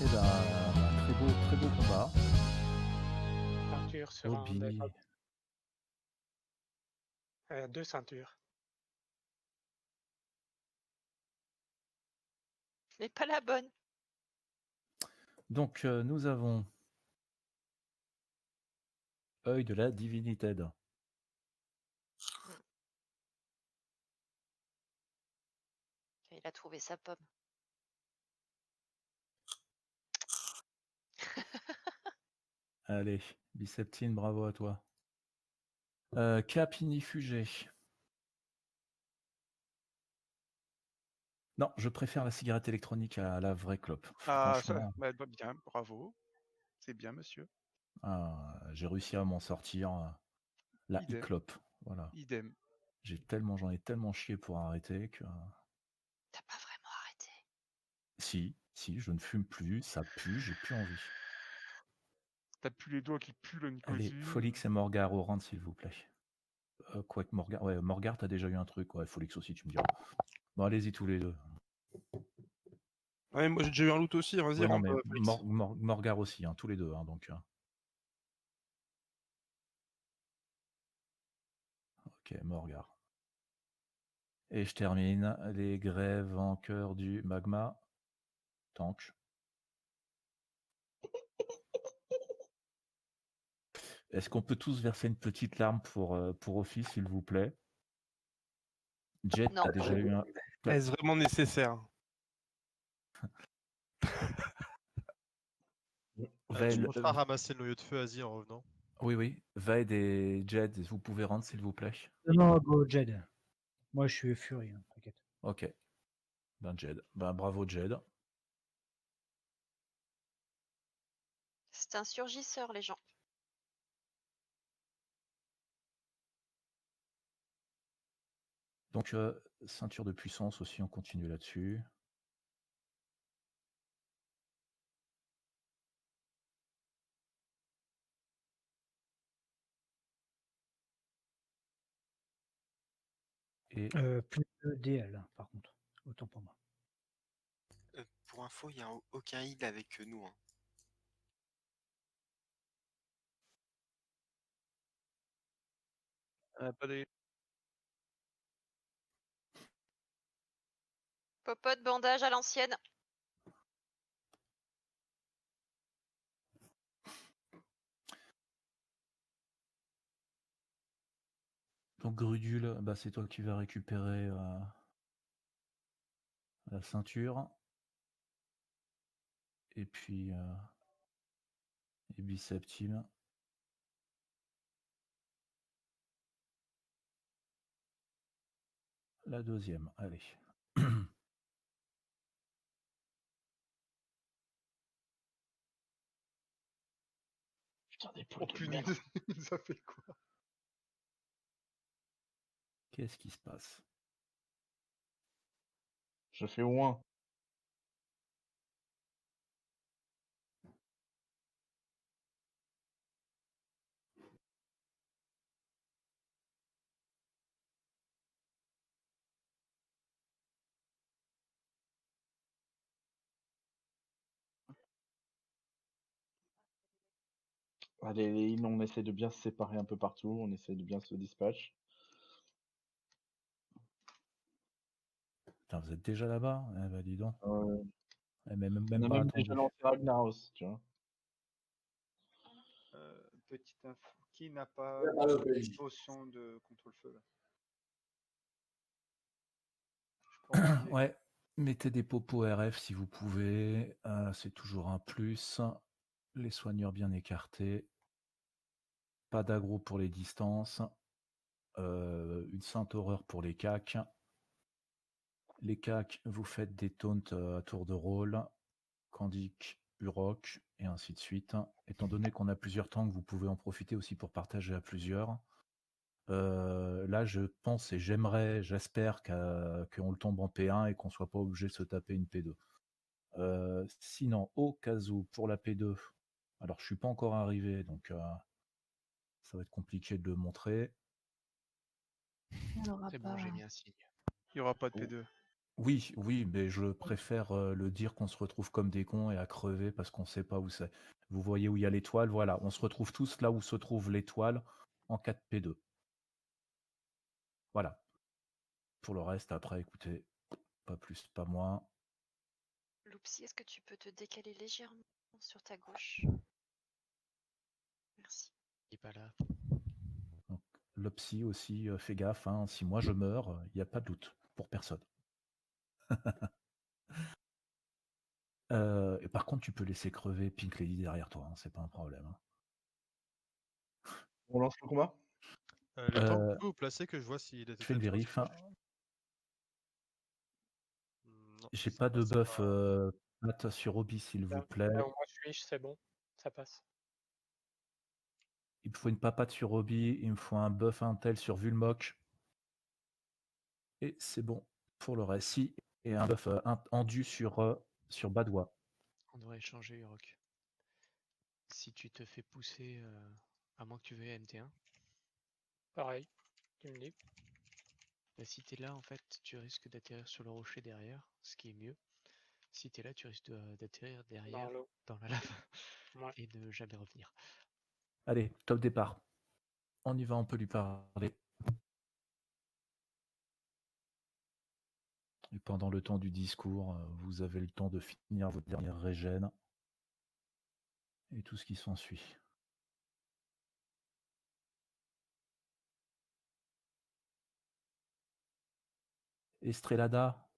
Et très beau combat. Ceinture sur un des Obi. mobs. Deux ceintures. Mais pas la bonne. Donc nous avons œil de la divinité. Il a trouvé sa pomme. Allez, Biceptine, bravo à toi. Capinifugé. Non, je préfère la cigarette électronique à la vraie clope. Ah, ça, Franchement, bah, bien, bravo. C'est bien, monsieur. j'ai réussi à m'en sortir. La Idem. e-clope, voilà. Idem. J'en ai tellement chié pour arrêter que. T'as pas vraiment arrêté. Si, je ne fume plus, ça pue, j'ai plus envie. T'as plus les doigts qui puent la Allez, nicotine. Folix et Morgar au rang, s'il vous plaît. Quoi que Morgar. Ouais, Morgar, t'as déjà eu un truc. Ouais, Folix aussi, tu me diras. Bon, allez-y tous les deux. Ouais, moi j'ai déjà eu un loot aussi, vas-y, Ouais, non, rampe, mais Félix. Morgar aussi, hein, tous les deux. Hein, donc. Ok, Morgar. Et je termine les grèves en cœur du magma. Tank. Est-ce qu'on peut tous verser une petite larme pour Office, s'il vous plaît? Jet, Non. t'as déjà eu un. Est-ce vraiment nécessaire? Tu Vail, penseras ramasser le noyau de feu, Asie, en revenant. oui. Vaid et Jed, vous pouvez rendre, s'il vous plaît. Non, go Jed. Moi, je suis Fury, hein, t'inquiète. Ok. Ben Jed. Ben bravo Jed. C'est un surgisseur, les gens. Donc, ceinture de puissance aussi, on continue là-dessus. Et Plus de DL, par contre. Autant pour moi. pour info, il n'y a aucun heal avec nous. Hein. Pas de... Popote, bandage à l'ancienne. Donc Grudule, bah, c'est toi qui vas récupérer la ceinture. Et puis et Biceptile. La deuxième, allez. Putain, des Oh poules de punaise, merde. il nous a fait quoi? Qu'est-ce qui se passe? Je fais au moins. Allez, les heals, on essaie de bien se séparer un peu partout, on essaie de bien se dispatch. Putain, vous êtes déjà là-bas? Eh bah dis donc. Même On a pas même déjà attendu. lancé Ragnaros, tu vois. Petite info, qui n'a pas Ouais, allô, une PJ. potion de contrôle-feu là? Je peux en filer. Ouais, mettez des popos RF si vous pouvez. C'est toujours un plus. Les soigneurs bien écartés. Pas d'aggro pour les distances. Une sainte horreur pour les cacs. Les cacs, vous faites des taunts à tour de rôle. Kandik, Urok, et ainsi de suite. Étant donné qu'on a plusieurs tanks, vous pouvez en profiter aussi pour partager à plusieurs. Là, je pense et j'espère qu'on le tombe en P1 et qu'on soit pas obligé de se taper une P2. Sinon, au cas où, pour la P2, alors je suis pas encore arrivé, donc ça va être compliqué de le montrer. C'est bon, j'ai mis un signe. Il n'y aura pas de P2. Oui, oui, mais je préfère le dire qu'on se retrouve comme des cons et à crever parce qu'on sait pas où c'est. Vous voyez où il y a l'étoile, voilà, on se retrouve tous là où se trouve l'étoile en 4P2. Voilà. Pour le reste, après, écoutez, pas plus, pas moins. Loupsi, est-ce que tu peux te décaler légèrement sur ta gauche? Merci. Il est pas là. Donc, le psy aussi, fais gaffe, hein, si moi je meurs, il n'y a pas de doute pour personne. Et par contre, tu peux laisser crever Pink Lady derrière toi, hein, c'est pas un problème. Hein. On lance le combat? Le temps que vous placez, que je vois s'il était Fais une tatoué, vérif. parce que non, J'ai ça pas de passe buff pas. Matt sur Obi, s'il vous Là plaît. où moi je suis, c'est bon, ça passe. Il me faut une papate sur Obi, il me faut un buff Intel sur Vulmok. Et c'est bon pour le reste. Si, et un buff endu sur Badois. On devrait échanger, Urok. Si tu te fais pousser, à moins que tu veuilles MT1. Pareil, tu me dis. Bah, si t'es là, en fait, tu risques d'atterrir sur le rocher derrière, ce qui est mieux. Si t'es là, tu risques d'atterrir derrière, l'eau. dans la lave, Ouais. et ne jamais revenir. Allez, top départ. On y va, on peut lui parler. Et pendant le temps du discours, vous avez le temps de finir votre dernière régène. Et tout ce qui s'ensuit. Estrelada.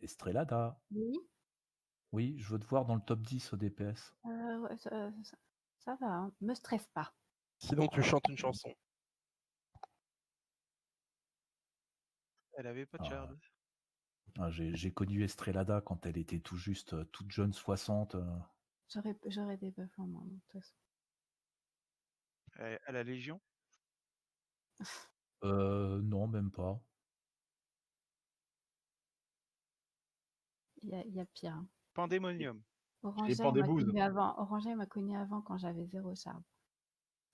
Estrelada. Oui. Oui, je veux te voir dans le top 10 au DPS. Ouais, ça va, hein. Me stresse pas. Sinon, tu chantes une chanson. Elle avait pas de shard. J'ai connu Estrelada quand elle était tout juste toute jeune, 60. J'aurais des buffs en moins, de toute façon. À la Légion? Non, même pas. Il y a pire. Hein. Pandémonium. Orangea m'a connu avant quand j'avais 0 shard.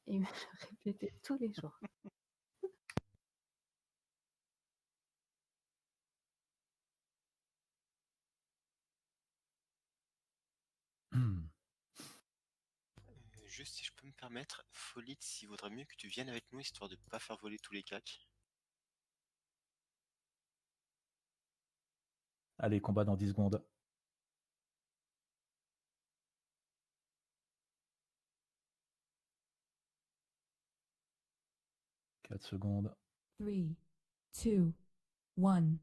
Et il me le répétait tous les jours. Juste si je peux me permettre, Folitz, il vaudrait mieux que tu viennes avec nous histoire de pas faire voler tous les cacs. Allez, combat dans 10 secondes. « 4 secondes. 3, 2, 1.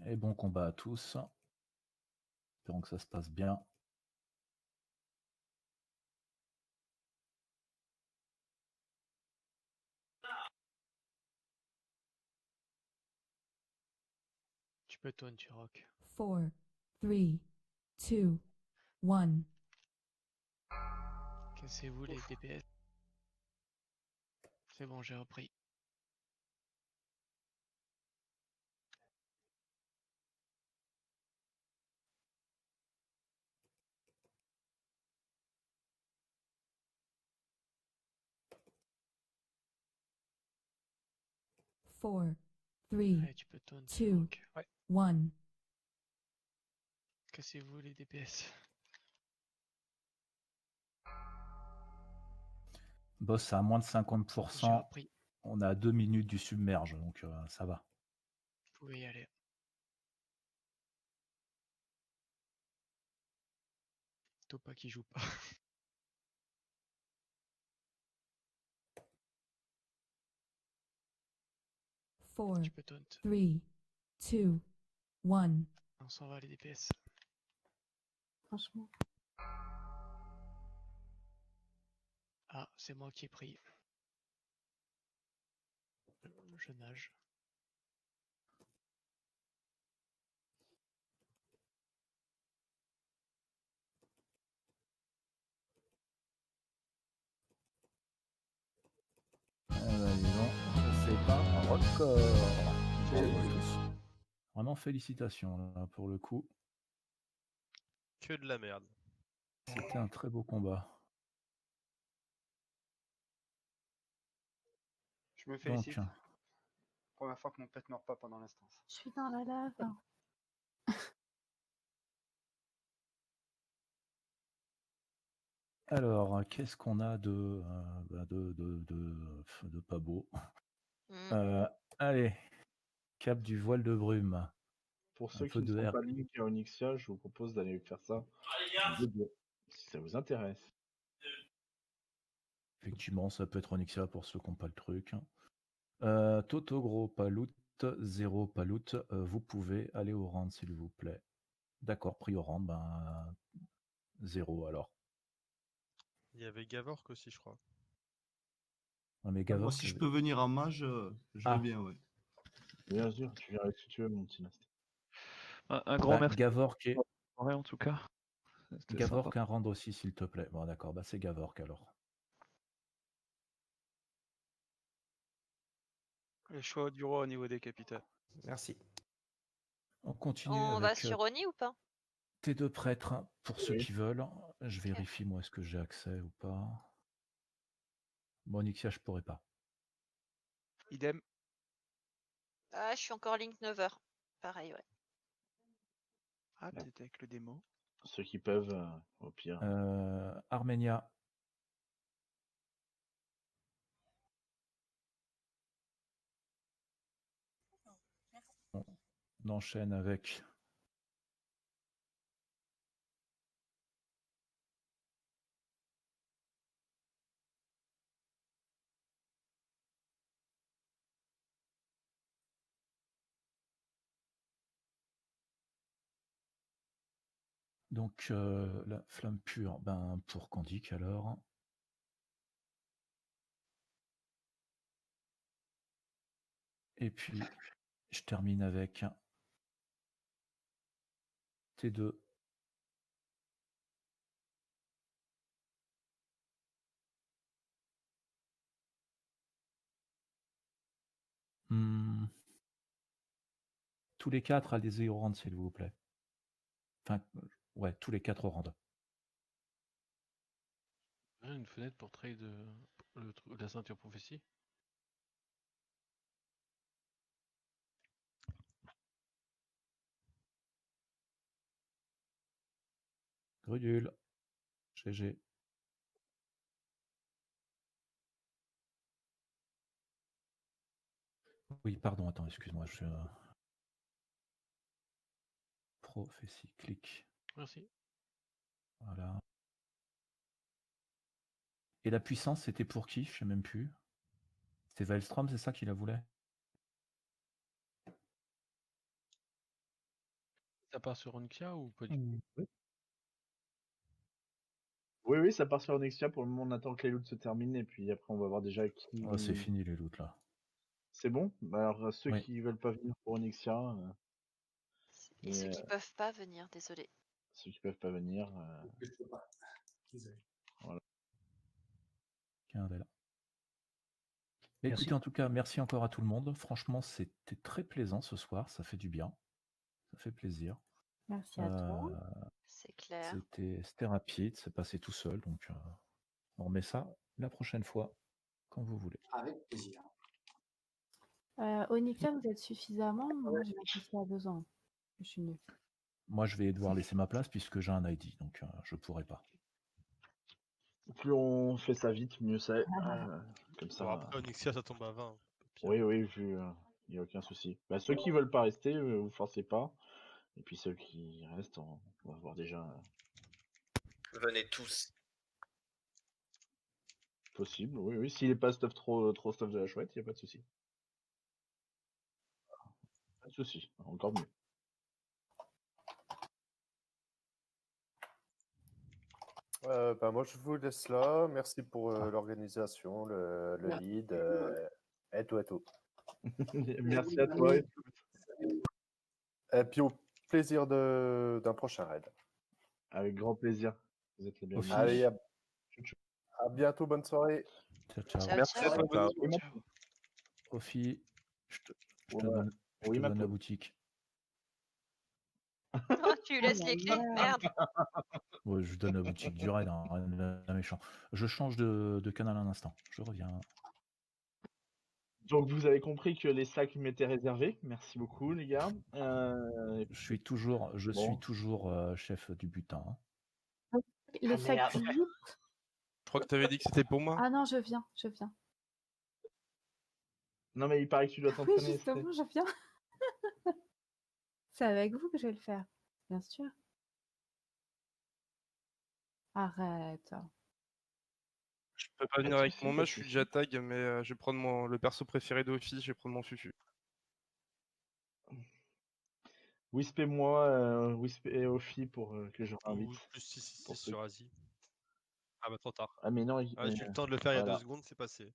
Et bon combat à tous. Espérons que ça se passe bien. Tu peux taunt, tu rock. 4, 3, 2, 1. Cassez-vous les DPS. C'est bon, j'ai repris. Four, Allez, 3, tu peux taunt, 2, rock. Ouais. 1. Cassez-vous les DPS. Boss à moins de J'ai 50%. repris. On a 2 minutes du submerge, donc ça va. Vous pouvez y aller. Topa qui joue pas. Four, Tu peux taunt. 3, 2, 1. On s'en va les DPS. Franchement. Ah, c'est moi qui ai pris. Je nage. Dis donc, c'est pas un record. Bravo à tous. Vraiment félicitations là, pour le coup. Que de la merde. C'était un très beau combat. Je me Donc, félicite. Première fois que mon pet meurt pas pendant l'instance. Je suis dans la lave. alors, qu'est-ce qu'on a de pas beau? Allez, cap du voile de brume. Pour Un ceux peu qui ne de sont R. pas Link et Onyxia, je vous propose d'aller faire ça en 2-2, si ça vous intéresse. Effectivement, ça peut être Onyxia pour ceux qui n'ont pas le truc. Totogro, Palout, 0 Palout, vous pouvez aller au round s'il vous plaît. D'accord, pris au round, ben 0 alors. Il y avait Gavork aussi, je crois. Ouais, mais Moi, Gavork, si je peux venir en mage, je veux bien, ouais. Bien sûr, tu viens si tu veux, mon petit Nast. Un grand merci. Gavork et... Ouais, en tout cas. C'était Gavork sympa. un round aussi s'il te plaît. Bon d'accord, bah c'est Gavork alors. Le choix du roi au niveau des capitales. Merci. On continue On va avec sur Oni ou pas? tes deux prêtres hein, pour ceux Oui. qui veulent. Je vérifie moi est-ce que j'ai accès ou pas. Bon, Onyxia, je pourrais pas. Idem. Ah, je suis encore Link 9h. Pareil, ouais. Ah, peut-être avec le démo. Ceux qui peuvent, au pire. Armenia. On enchaîne avec donc la flamme pure ben, pour Candic alors. Et puis je termine avec T2. Tous les 4 à des au round, s'il vous plaît. Enfin, ouais, tous les 4 au round. Une fenêtre pour trade la ceinture prophétie. Grudule. GG. Oui, pardon, attends, excuse-moi. Prophétie, clic. Merci. Voilà. Et la puissance, c'était pour qui? Je sais même plus. C'était Veilstrom, c'est ça qui la voulait? Ça part sur Onyxia ou pas du tout? Oui, oui, ça part sur Onyxia. Pour le moment, on attend que les loots se terminent et puis après, on va voir déjà qui. Oh, c'est fini les loots là. C'est bon? Bah, alors, ceux Oui. qui veulent pas venir pour Onyxia. Et ceux qui peuvent pas venir, désolé. Ceux qui peuvent pas venir. Je peux pas. Désolé. Voilà. Candela. Merci. Écoutez, en tout cas, merci encore à tout le monde. Franchement, c'était très plaisant ce soir. Ça fait du bien. Ça fait plaisir. Merci à toi. C'est clair. C'était rapide, c'est passé tout seul. Donc, on remet ça la prochaine fois, quand vous voulez. Avec plaisir. Onyxia, vous êtes suffisamment? Moi, j'ai l'impression à besoin. Je suis nulle. Moi, je vais devoir laisser ma place puisque j'ai un ID, donc je pourrai pas. Plus on fait ça vite, mieux c'est. Comme ça. Bon, après, Onyxia, ça tombe à 20. Oui, oui, vu. Il n'y a aucun souci. Bah, ceux qui veulent pas rester, vous forcez pas. Et puis ceux qui restent, on va voir déjà. Venez tous. Possible, oui, oui. S'il n'est pas stuff trop stuff de la chouette, il n'y a pas de souci. Pas de souci, encore mieux. Bah, moi, je vous laisse là. Merci pour l'organisation, le lead, et tout et tout. Merci à toi. Et puis au plaisir d'un prochain raid. Avec grand plaisir. Vous êtes les bienvenus. Allez, à bientôt, bonne soirée. Ciao, ciao. Ciao, Merci ciao. à toi. Ophi, je te Ouais. donne, je Oui, te ma donne la pote. boutique. Oh, tu lui laisses les clés, merde. Ouais, je donne la boutique du raid, hein, rien de méchant. Je change de canal un instant. Je reviens. Donc vous avez compris que les sacs m'étaient réservés. Merci beaucoup les gars. Je suis toujours chef du butin. Hein. Les Ah, sacs merde. du loot? Je crois que tu avais dit que c'était pour moi. Ah non, je viens, je viens. Non mais il paraît que tu dois Oui, t'entraîner. justement, je viens. C'est avec vous que je vais le faire, bien sûr. Arrête. Je peux pas venir avec mon match, je suis déjà tag, mais je vais prendre le perso préféré d'Office, je vais prendre mon Fufu. Wisp et moi, Wisp et Ophi pour que je réinvite. Ou plus 666 Pour ceux sur Asie. Ah bah trop tard. Ah mais non, Ah, j'ai eu le temps de le faire il y a 2 voilà. secondes, c'est passé.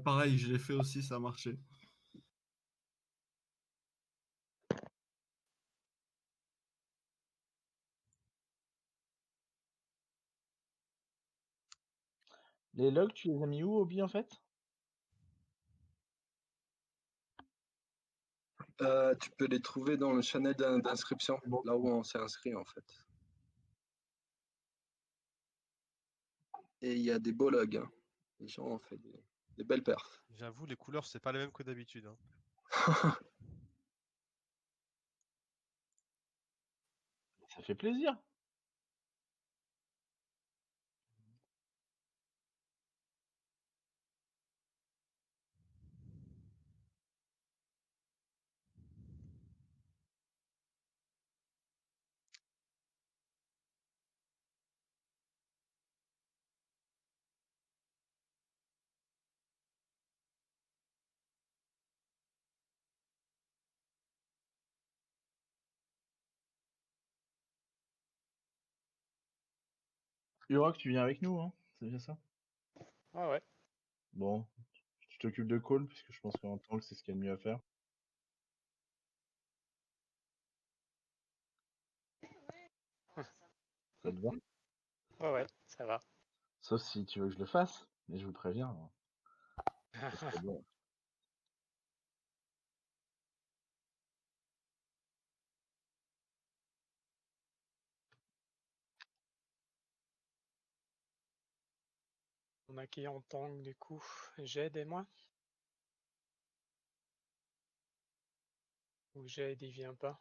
Pareil, je l'ai fait aussi, ça a marché. Les logs, tu les as mis où, Obi, en fait? Tu peux les trouver dans le channel d'inscription, là où on s'est inscrit en fait. Et il y a des beaux logs. Hein. Les gens ont fait des belles perfs. J'avoue, les couleurs, c'est pas les mêmes que d'habitude. Hein. Ça fait plaisir. Urok, tu viens avec nous, hein? C'est bien ça? Ah ouais. Bon, tu t'occupes de call, puisque je pense qu'en tank, c'est ce qu'il y a de mieux à faire. Ça te va? Ouais, ouais, ça va. Sauf si tu veux que je le fasse, mais je vous préviens. Hein. Ça serait bien. On a qui en tank du coup? Jed et moi? Ou Jed il vient pas?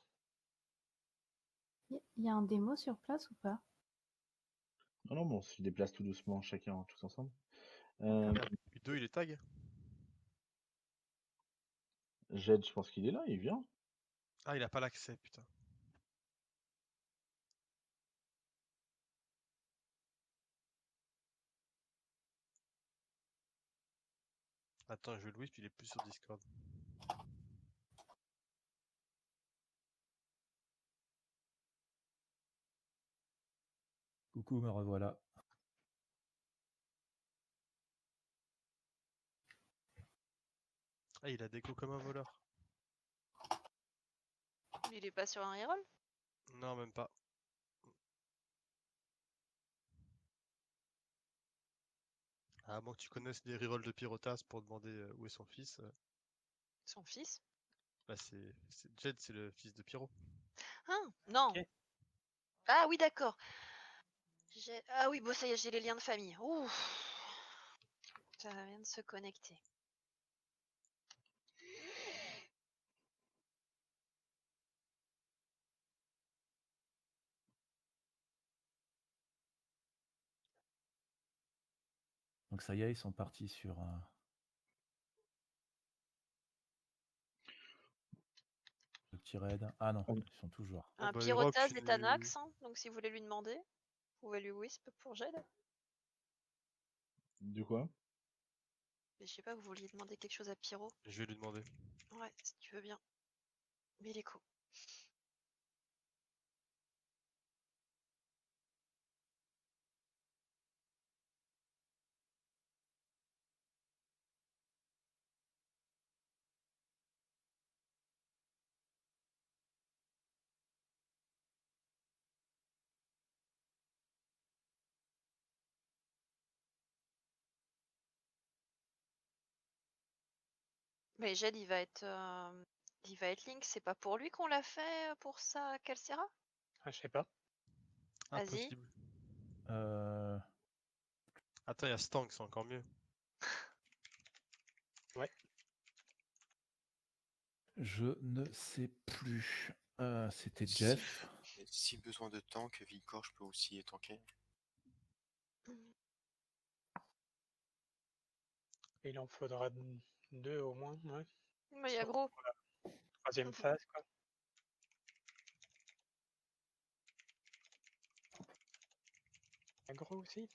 Il y a un démo sur place ou pas? Non, non, bon, on se déplace tout doucement, chacun, tous ensemble. Ah merde, U2 il est tag. Jed, je pense qu'il est là, il vient. Ah, il a pas l'accès, putain. Attends, je Louis, puis il est plus sur Discord. Coucou, me revoilà. Ah, il a déco comme un voleur. Il est pas sur un reroll? Non, même pas. À moins que tu connaisses les rerolls de Pyrotas pour demander où est son fils. Son fils? Bah Jed, c'est le fils de Pyro. Ah, non. Ah oui, d'accord. Ah oui, bon, ça y est, j'ai les liens de famille. Ouh. Ça vient de se connecter. Donc ça y est, ils sont partis sur le petit raid. Ah non, ils sont toujours. Un bah, Pyrotas Rock, est Anax, hein, donc si vous voulez lui demander, vous pouvez lui whisp pour Jed. De quoi? Mais je sais pas, vous vouliez demander quelque chose à Pyro? Je vais lui demander. Ouais, si tu veux bien. Milico. Mais Jed, il va être Link. C'est pas pour lui qu'on l'a fait pour ça, Calcera? Ah, je sais pas. Vas-y. Impossible. Attends, il y a Stank, c'est encore mieux. Ouais. Je ne sais plus. C'était Jeff. Si besoin de tank, Vicor, je peux aussi tanker. Il en faudra 2 au moins, ouais. Mais il y a gros. Troisième phase, quoi. Gros aussi.